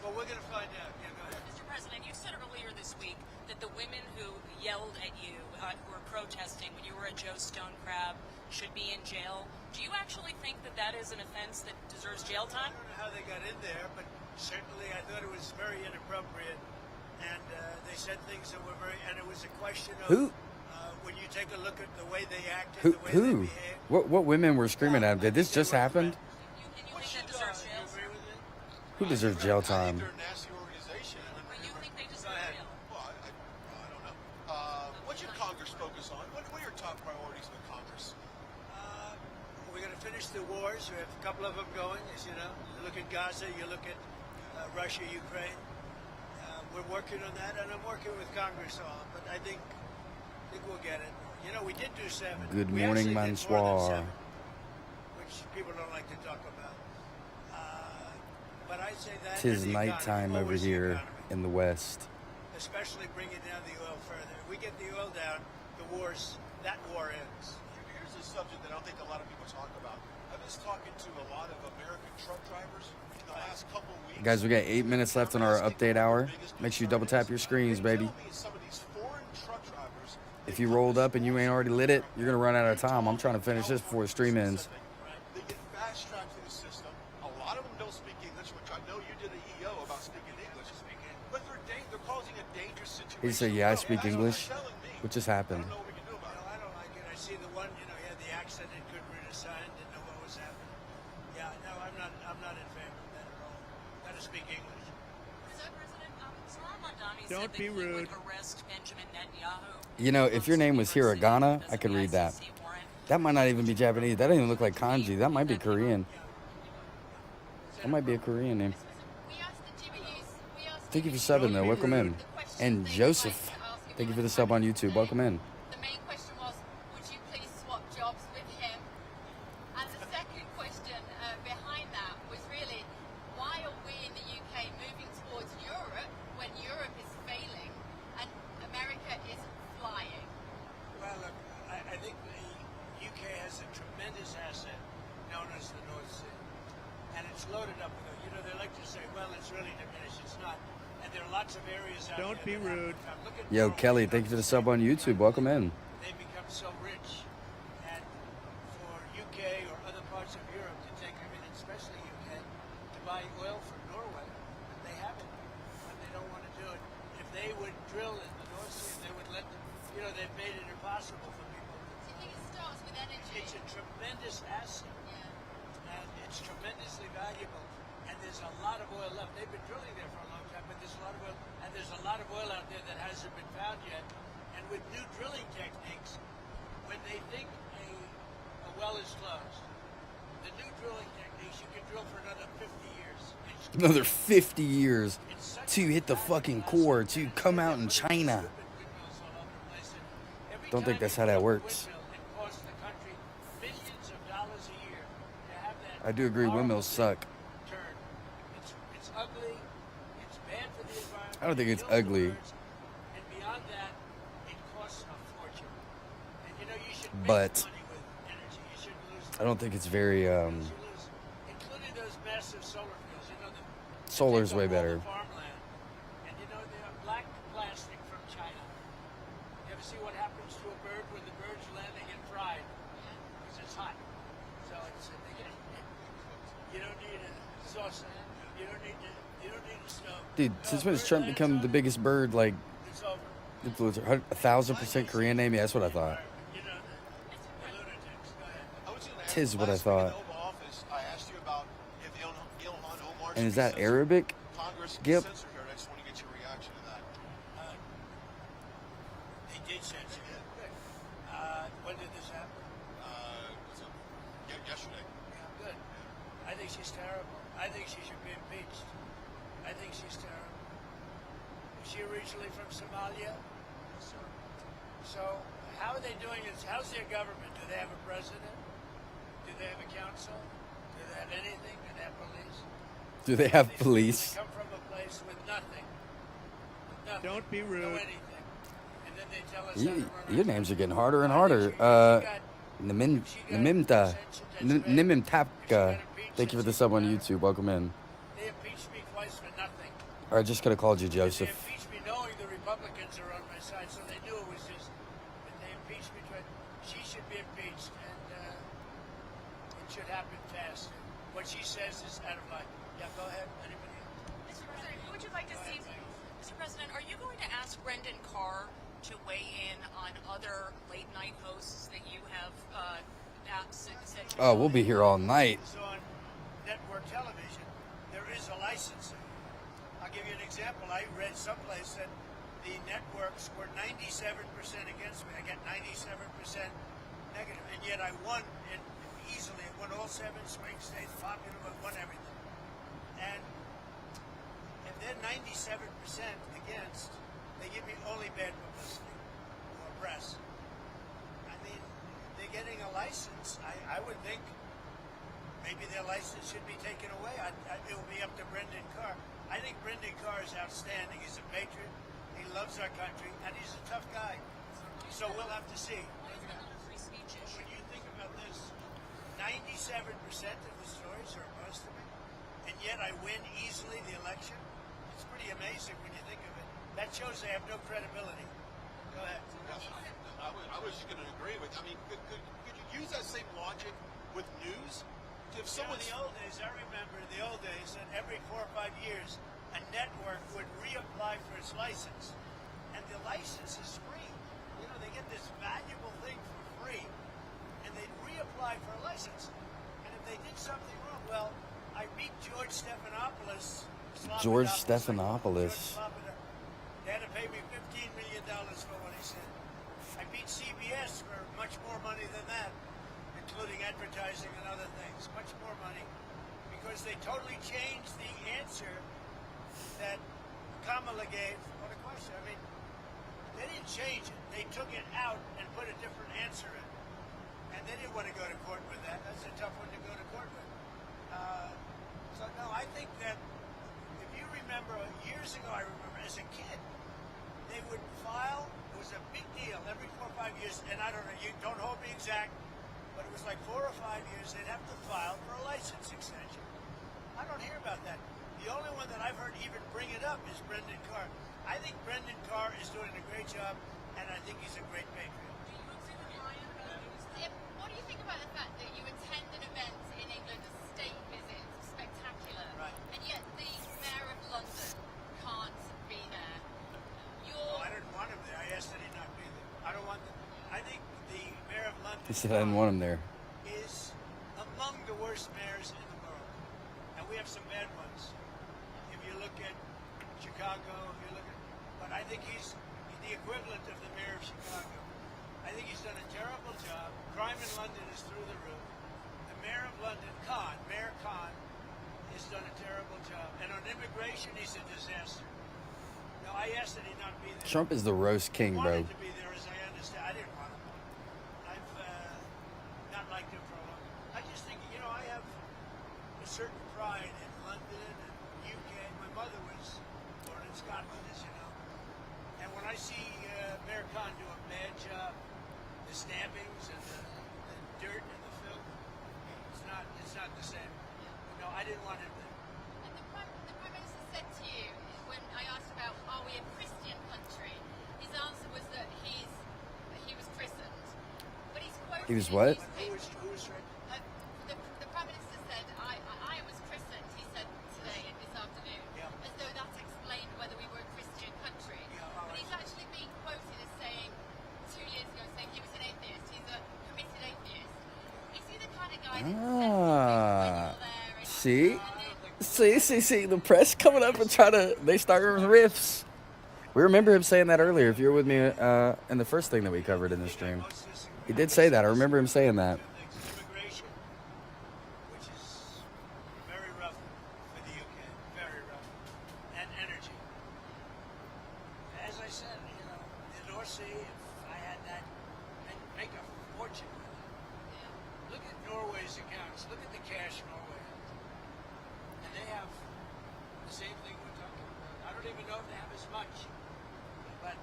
S13: Well, we're going to find out. Yeah, go ahead.
S14: Mr. President, you said earlier this week that the women who yelled at you, who were protesting when you were at Joe Stone Crab, should be in jail. Do you actually think that that is an offense that deserves jail time?
S13: I don't know how they got in there, but certainly I thought it was very inappropriate. And they said things that were very, and it was a question of
S1: Who?
S13: When you take a look at the way they acted,
S1: Who?
S13: the way
S1: Who?
S13: they behaved.
S1: What women were screaming at him? Did this just happen?
S14: And you think that deserves jail?
S1: Who deserves jail time?
S9: They're a nasty organization.
S14: But you think they deserve jail?
S9: Well, I don't know. What should Congress focus on? What are your top priorities with Congress?
S13: We're going to finish the wars. We have a couple of them going, as you know. You look at Gaza, you look at Russia, Ukraine. We're working on that, and I'm working with Congress on it, but I think we'll get it. You know, we did do 7.
S1: Good
S13: We
S1: morning,
S13: actually did more than
S1: Mansoir.
S13: 7, which people don't like to talk about. But I'd say that.
S1: Tis
S13: and the
S1: nighttime
S13: economy,
S1: over
S13: always the
S1: here
S13: economy,
S1: in the West.
S13: especially bringing down the oil further. If we get the oil down, that war ends.
S9: Here's a subject that I don't think a lot of people talk about. I've been talking to a lot of American truck drivers in the last couple of weeks.
S1: Guys, we got 8 minutes left on our update hour. Make sure you double tap your screens, baby.
S9: Some of these foreign truck drivers,
S1: If you rolled up and you ain't already lit it, you're gonna run out of time. I'm trying to finish this before the stream ends.
S9: they get fast tracked through the system. A lot of them don't speak English, which I know you did an EO about speaking English. But they're causing a dangerous situation.
S1: He said, "Yeah, I speak
S9: That's what
S1: English."
S9: they're telling me.
S1: What just happened?
S13: I don't like it. I see the one, he had the accent and couldn't read a sign, didn't know what was happening. Yeah, no, I'm not in favor of that at all. Gotta speak English.
S14: President, Zoran Mondani
S13: Don't
S14: said that
S13: be
S14: he would
S13: rude.
S14: arrest Benjamin Netanyahu.
S1: You know, if your name was Hiragana, I could read that. That might not even be Japanese. That doesn't even look like kanji. That might be Korean. That might be a Korean name. Thank you for subbing, though. Welcome in. And Joseph, thank you for the sub on YouTube. Welcome in.
S6: The main question was, would you please swap jobs with him? And the second question behind that was really, why are we in the UK moving towards Europe when Europe is failing and America is flying?
S13: Well, look, I think the UK has a tremendous asset known as the North Sea. And it's loaded up with, they like to say, well, it's really diminished. It's not. And there are lots of areas out
S15: Don't
S13: there.
S15: be rude.
S13: Look at
S1: Yo,
S13: Norway.
S1: Kelly, thank you for the sub on YouTube. Welcome in.
S13: They've become so rich. And for UK or other parts of Europe to take, especially UK, to buy oil from Norway, they haven't. But they don't want to do it. If they would drill in the North Sea, they would let them, they've made it impossible for people.
S6: Do you think it starts with energy?
S13: It's a tremendous asset. And it's tremendously valuable. And there's a lot of oil left. They've been drilling there for a long time, but there's a lot of oil. And there's a lot of oil out there that hasn't been found yet. And with new drilling techniques, when they think a well is closed, the new drilling techniques, you can drill for another 50 years.
S1: Another 50 years to hit the fucking core, to come out in China. don't think that's how that works.
S13: It costs the country millions of dollars a year to have that.
S1: I do agree
S13: horrible
S1: windmills suck.
S13: turn. It's ugly. It's bad for the environment.
S1: I don't think
S13: it
S1: it's
S13: kills the
S1: ugly.
S13: birds, and beyond that, it costs a fortune. And you know you should make
S1: But
S13: money with energy. You shouldn't lose.
S1: I don't think it's very
S13: Including those massive solar fields. You know the
S1: solar's way
S13: all the
S1: better.
S13: farmland. And you know the black plastic from China. You ever see what happens to a bird when the bird's landing and fried? Because it's hot. So it's you don't need a saucer. You don't need a stove.
S1: Dude, since when has Trump become the biggest bird like
S13: It's over.
S1: influencer? 1,000% Korean name? Yeah, that's what I thought.
S13: You know the lunatics. Go ahead.
S9: I was gonna ask
S1: Tis
S9: you
S1: what I
S9: last week in
S1: thought.
S9: the Oval Office, I asked you about if Ilhan Omar
S1: And is
S9: should be
S1: that
S9: censored.
S1: Arabic?
S9: Congress
S1: Gip?
S9: censored her. I just want to get your reaction to that.
S13: They did censor it. Good. When did this happen?
S9: Was it yesterday?
S13: Yeah, good. I think she's terrible. I think she should be impeached. I think she's terrible. Is she originally from Somalia? So how are they doing it? How's their government? Do they have a president? Do they have a council? Do they have anything? Do they have police?
S1: Do they have
S13: These
S1: police?
S13: people come from a place with nothing. With nothing.
S3: Don't be rude.
S13: No anything. And then they tell us how to run
S1: Your
S13: our
S1: names are getting harder and harder. Nimimta. Nimimtapka. Thank you for the sub on YouTube. Welcome in.
S13: They impeached me twice for nothing.
S1: I just could have called you
S13: They
S1: Joseph.
S13: impeached me knowing the Republicans are on my side, so they knew it was just. But they impeached me twice. She should be impeached, and it should happen fast. What she says is out of line. Yeah, go ahead. Anybody else?
S14: Mr. President, who would you like to see? Mr. President, are you going to ask Brendan Carr to weigh in on other late night hosts that you have said?
S1: Oh, we'll be here all night.
S13: Is on network television. There is a licensing. I'll give you an example. I read someplace that the networks were 97% against me. I got 97% negative, and yet I won it easily. I won all 7 swing states, popular, but won everything. And if they're 97% against, they give me only bad publicity or press. I mean, they're getting a license. I would think maybe their license should be taken away. It will be up to Brendan Carr. I think Brendan Carr is outstanding. He's a patriot. He loves our country, and he's a tough guy. So we'll have to see. When you think about this, 97% of the stories are opposed to me, and yet I win easily the election. It's pretty amazing when you think of it. That shows they have no credibility. Go ahead.
S9: I was just going to agree with. I mean, could you use that same logic with news? If someone
S13: In the old days, I remember in the old days that every 4 or 5 years, a network would reapply for its license, and the license is free. You know, they get this valuable thing for free, and they'd reapply for a license. And if they did something wrong, well, I beat George Stephanopoulos.
S1: George Stephanopoulos.
S13: They had to pay me $15 million for what he said. I beat CBS for much more money than that, including advertising and other things. Much more money. Because they totally changed the answer that Kamala gave. What a question. I mean, they didn't change it. They took it out and put a different answer in. And they didn't want to go to court with that. That's a tough one to go to court with. So, no, I think that if you remember, years ago, I remember as a kid, they would file, it was a big deal every 4 or 5 years, and I don't know, you don't hold me exact, but it was like 4 or 5 years they'd have to file for a license extension. I don't hear about that. The only one that I've heard even bring it up is Brendan Carr. I think Brendan Carr is doing a great job, and I think he's a great patriot.
S15: What do you think about the fact that you attend an event in England, a state visit, spectacular, and yet the Mayor of London can't be there?
S13: Oh, I didn't want him there. I asked that he not be there. I don't want them. I think the Mayor of London
S1: He said I didn't want him there.
S13: is among the worst mayors in the world. And we have some bad ones. If you look at Chicago, if you look at, but I think he's the equivalent of the mayor of Chicago. I think he's done a terrible job. Crime in London is through the roof. The mayor of London, Mayor Khan, has done a terrible job. And on immigration, he's a disaster. No, I asked that he not be there.
S1: Trump is the roast king,
S13: He
S1: bro.
S13: wanted to be there, as I understand. I didn't want him. pride in London and UK. My mother was born in Scotland, as you know. And when I see Mayor Khan do a bad job, the stabbings and the dirt and the filth, it's not the same. No, I didn't want him there.
S15: And the Prime Minister said to you, when I asked about, are we a Christian country, his answer was that he was christened. But he's quoted
S1: He was
S15: in
S1: what?
S15: newspapers-
S13: Who was right?
S15: the Prime Minister said, I was christened, he said today, this afternoon, as though that explained whether we were a Christian country. But he's actually being quoted as saying, 2 years ago, saying he was an atheist, he's a committed atheist. Is he the kind of guy that
S1: See, the press coming up and they start riffs. We remember him saying that earlier. If you were with me in the first thing that we covered in the stream, he did say that. I remember him saying that.
S13: Immigration, which is very rough for the UK, very rough, and energy. As I said, the North Sea, if I had that, I'd make a fortune with it. Look at Norway's accounts. Look at the cash Norway has. And they have the same thing we're talking about. I don't even know if they have as much, but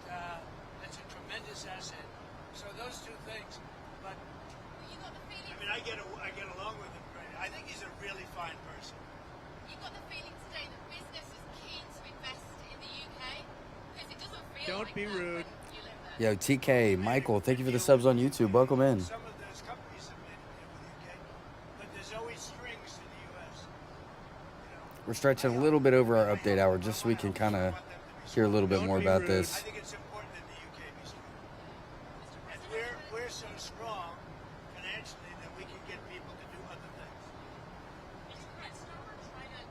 S13: that's a tremendous asset. So those two things, but
S15: you got the feeling.
S13: I mean, I get along with him. I think he's a really fine person.
S15: You got the feeling today that business is keen to invest in the UK? Because it doesn't feel
S16: Don't
S15: like
S16: be
S15: that
S16: rude.
S15: when you live there.
S1: Yo, TK, Michael, thank you for the subs on YouTube. Welcome in.
S13: Some of those companies have made a deal with the UK, but there's always strings to the US.
S1: We're stretching a little bit over our update hour just so we can kind of hear a little bit more about
S13: I
S1: this.
S13: think it's important that the UK be strong. And we're so strong financially that we can get people to do other things.
S14: Did Starmer try to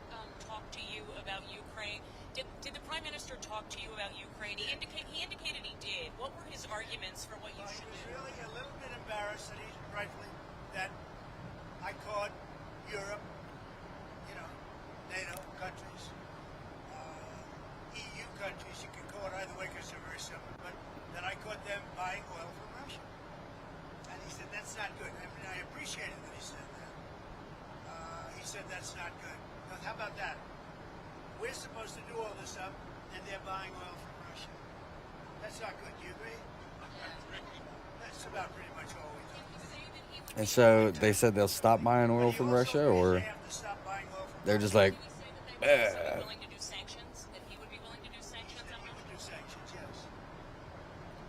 S14: talk to you about Ukraine? Did the Prime Minister talk to you about Ukraine? He indicated he did. What were his arguments for what you
S13: He
S14: should
S13: was
S14: do?
S13: really a little bit embarrassed that that I called Europe, NATO countries, EU countries, you can call it either way because they're very similar, but that I caught them buying oil from Russia. And he said, that's not good. I mean, I appreciated that he said that. He said, that's not good. Now, how about that? We're supposed to do all this stuff, and they're buying oil from Russia. That's not good. Do you agree? That's about pretty much all we do.
S1: And so they said they'll stop buying oil from Russia, or they're just like,
S14: Willing to do sanctions? That he would be willing to do sanctions?
S13: He would do sanctions, yes.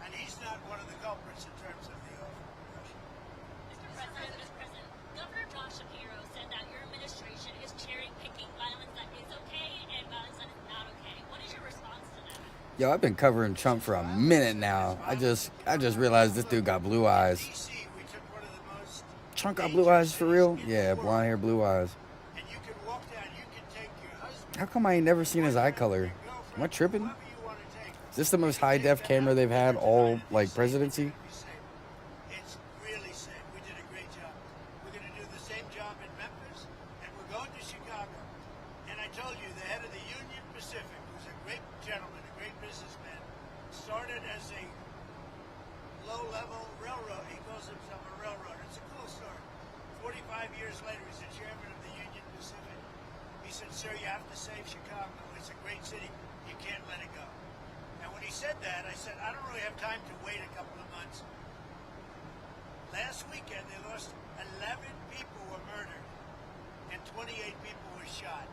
S13: And he's not one of the culprits in terms of the oil from Russia.
S17: Mr. President, Governor John Shapiro said that your administration is cherry-picking violence that is okay and violence that is not okay. What is your response to that?
S1: yo, I've been covering Trump for a minute now. I just realized this dude got blue eyes. Trump got blue eyes for real? Yeah, blonde hair, blue eyes. How come I ain't never seen his eye color? Am I tripping? Is this the most high-def camera they've had all, like, presidency?
S13: It's really safe. We did a great job. We're going to do the same job in Memphis, and we're going to Chicago. And I told you, the head of the Union Pacific, who's a great gentleman, a great businessman, started as a low-level railroad. He calls himself a railroader. It's a cool story. 45 years later, he's the chairman of the Union Pacific. He said, sir, you have to save Chicago. It's a great city. You can't let it go. And when he said that, I said, I don't really have time to wait a couple of months. Last weekend, they lost 11 people were murdered and 28 people were shot.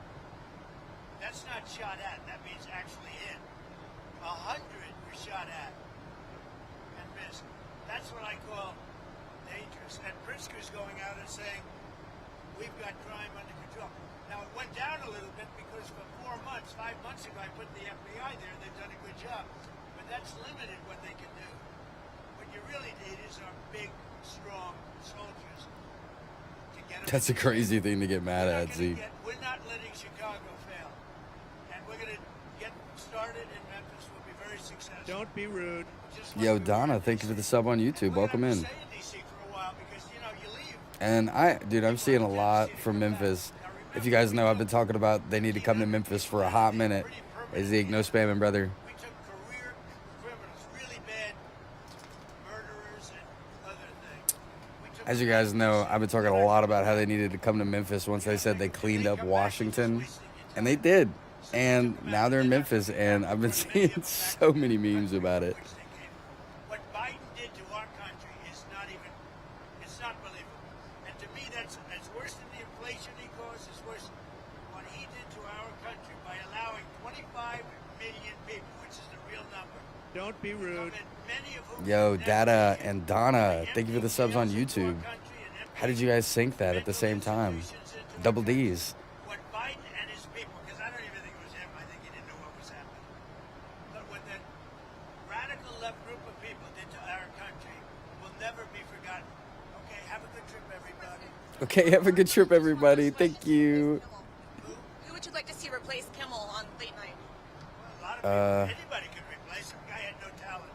S13: That's not shot at. That means actually in. 100 were shot at and missed. That's what I call dangerous. And Pritzker's going out and saying, we've got crime under control. Now, it went down a little bit because for 4 months, 5 months ago, I put the FBI there. They've done a good job. But that's limited what they can do. What you really need is our big, strong soldiers to get them.
S1: That's a crazy thing to get mad at, Z.
S13: We're not letting Chicago fail. And we're going to get started in Memphis. We'll be very successful.
S16: Don't be rude.
S1: Yo, Donna, thank you for the sub on YouTube. Welcome in. And dude, I'm seeing a lot from Memphis. If you guys know, I've been talking about they need to come to Memphis for a hot minute. Hey, Zeke, no spamming, brother.
S13: We took career criminals, really bad murderers and other things. We
S1: As you guys know, I've been talking a lot about how they needed to come to Memphis once they said they cleaned up Washington, and they did. And now they're in Memphis, and I've been seeing so many memes about it.
S13: What Biden did to our country is not even, it's not believable. And to me, that's worse than the inflation he caused. It's worse what he did to our country by allowing 25 million people, which is the real number.
S9: Don't be rude.
S1: Yo, Data and Donna, thank you for the subs on YouTube. How did you guys sync that at the same time? Double D's.
S13: What Biden and his people, because I don't even think it was him, I think he didn't know what was happening. But what the radical left group of people did to our country will never be forgotten. Okay, have a good trip, everybody.
S1: Okay, have a good trip, everybody. Thank you.
S14: Who would you like to see replace Kimmel on late night?
S13: A lot of people, anybody could replace him. Guy had no talent.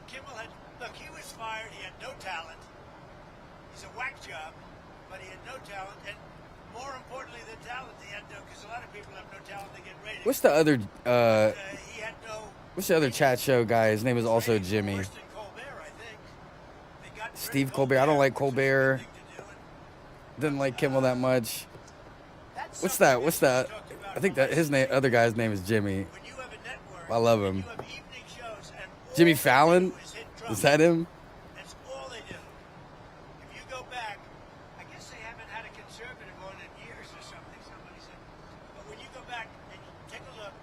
S13: Kimmel had, look, he was fired, he had no talent. He's a whack job, but he had no talent, and more importantly than talent, he had no, because a lot of people have no talent, they get ratings.
S1: What's the other
S13: He had no,
S1: what's the other chat show guy? His name is also Jimmy.
S13: worse than Colbert, I think. They got
S1: Steve Colbert. I don't like Colbert. Didn't like Kimmel that much. What's that? What's that? I think that his name, other guy's name is Jimmy. I love him. Jimmy Fallon? Is that him?
S13: That's all they do. If you go back, I guess they haven't had a conservative on in years or something, somebody said. But when you go back and you take a look,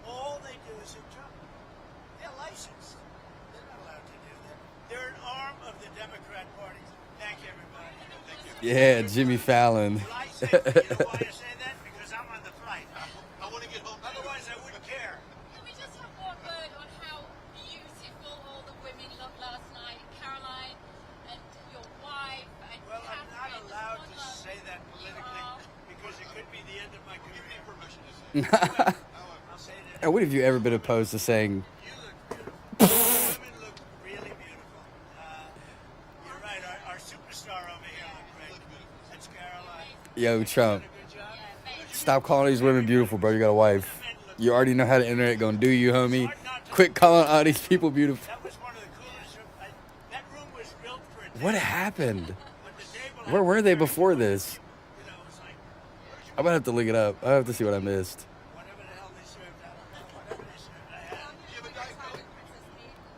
S13: all they do is hit Trump. They're licensed. They're not allowed to do that. They're an arm of the Democrat Party. Thank you, everybody. Thank you.
S1: Yeah, Jimmy Fallon.
S13: You know why I say that? Because I'm on the flight.
S9: I want to get home.
S13: Otherwise, I wouldn't care.
S17: Can we just have one word on how beautiful all the women looked last night? Caroline and your wife and
S13: Well, I'm not
S17: Catherine,
S13: allowed
S17: just
S13: to
S17: one
S13: say that
S17: love.
S13: politically because it could be the end of my career.
S9: Give me permission to say.
S13: I'll say it.
S1: And what have you ever been opposed to saying?
S13: You look beautiful. Women look really beautiful. You're right. Our superstar over here looked great. That's Caroline.
S1: Yo, Trump.
S13: Good job.
S1: Stop calling these women beautiful, bro. You got a wife. You already know how the internet gonna do you, homie. Quit calling all these people beautiful.
S13: That was one of the coolest rooms. That room was built for a
S1: What
S13: day.
S1: happened?
S13: When the table
S1: Where were they before this?
S13: you know, it was like
S1: I'm gonna have to look it up. I have to see what I missed.
S13: whatever the hell they served. I don't know. Whatever they served, I had.
S9: You have a Diet Coke?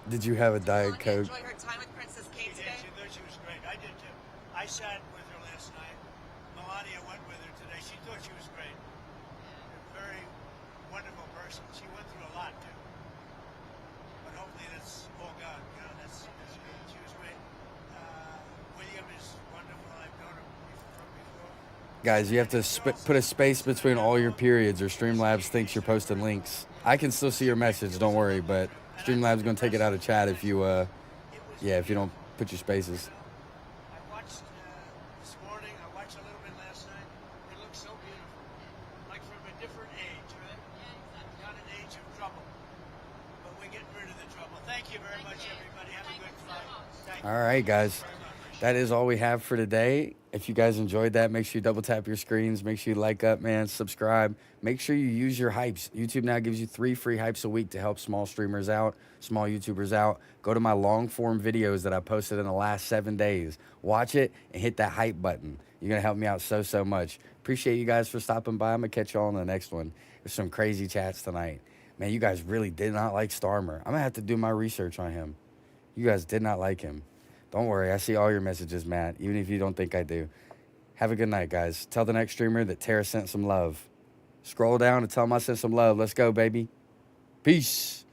S1: Did you have a Diet Coke?
S14: Enjoy her time with Princess Kate
S13: She did.
S14: today.
S13: She thought she was great. I did too. I sat with her last night. Melania went with her today. She thought she was great. A very wonderful person. She went through a lot too. But hopefully that's all gone. You know, that's good. She was great. William is wonderful. I've known him from before.
S1: Guys, you have to put a space between all your periods, or Streamlabs thinks you're posting links. I can still see your message, don't worry, but Streamlabs gonna take it out of chat if you, if you don't put your spaces.
S13: I watched this morning. I watched a little bit last night. It looks so beautiful, like from a different age, right? Not an age of trouble, but we're getting rid of the trouble. Thank you very much, everybody. Have a good flight. Thank you.
S1: All right, guys. That is all we have for today. If you guys enjoyed that, make sure you double tap your screens. Make sure you like up, man. Subscribe. Make sure you use your hypes. YouTube now gives you 3 free hypes a week to help small streamers out, small YouTubers out. Go to my long form videos that I posted in the last 7 days. Watch it and hit that hype button. You're going to help me out so much. Appreciate you guys for stopping by. I'm going to catch y'all on the next one. There's some crazy chats tonight. Man, you guys really did not like Starmer. I'm going to have to do my research on him. You guys did not like him. Don't worry, I see all your messages, Matt, even if you don't think I do. Have a good night, guys. Tell the next streamer that Tara sent some love. Scroll down and tell him I sent some love. Let's go, baby. Peace.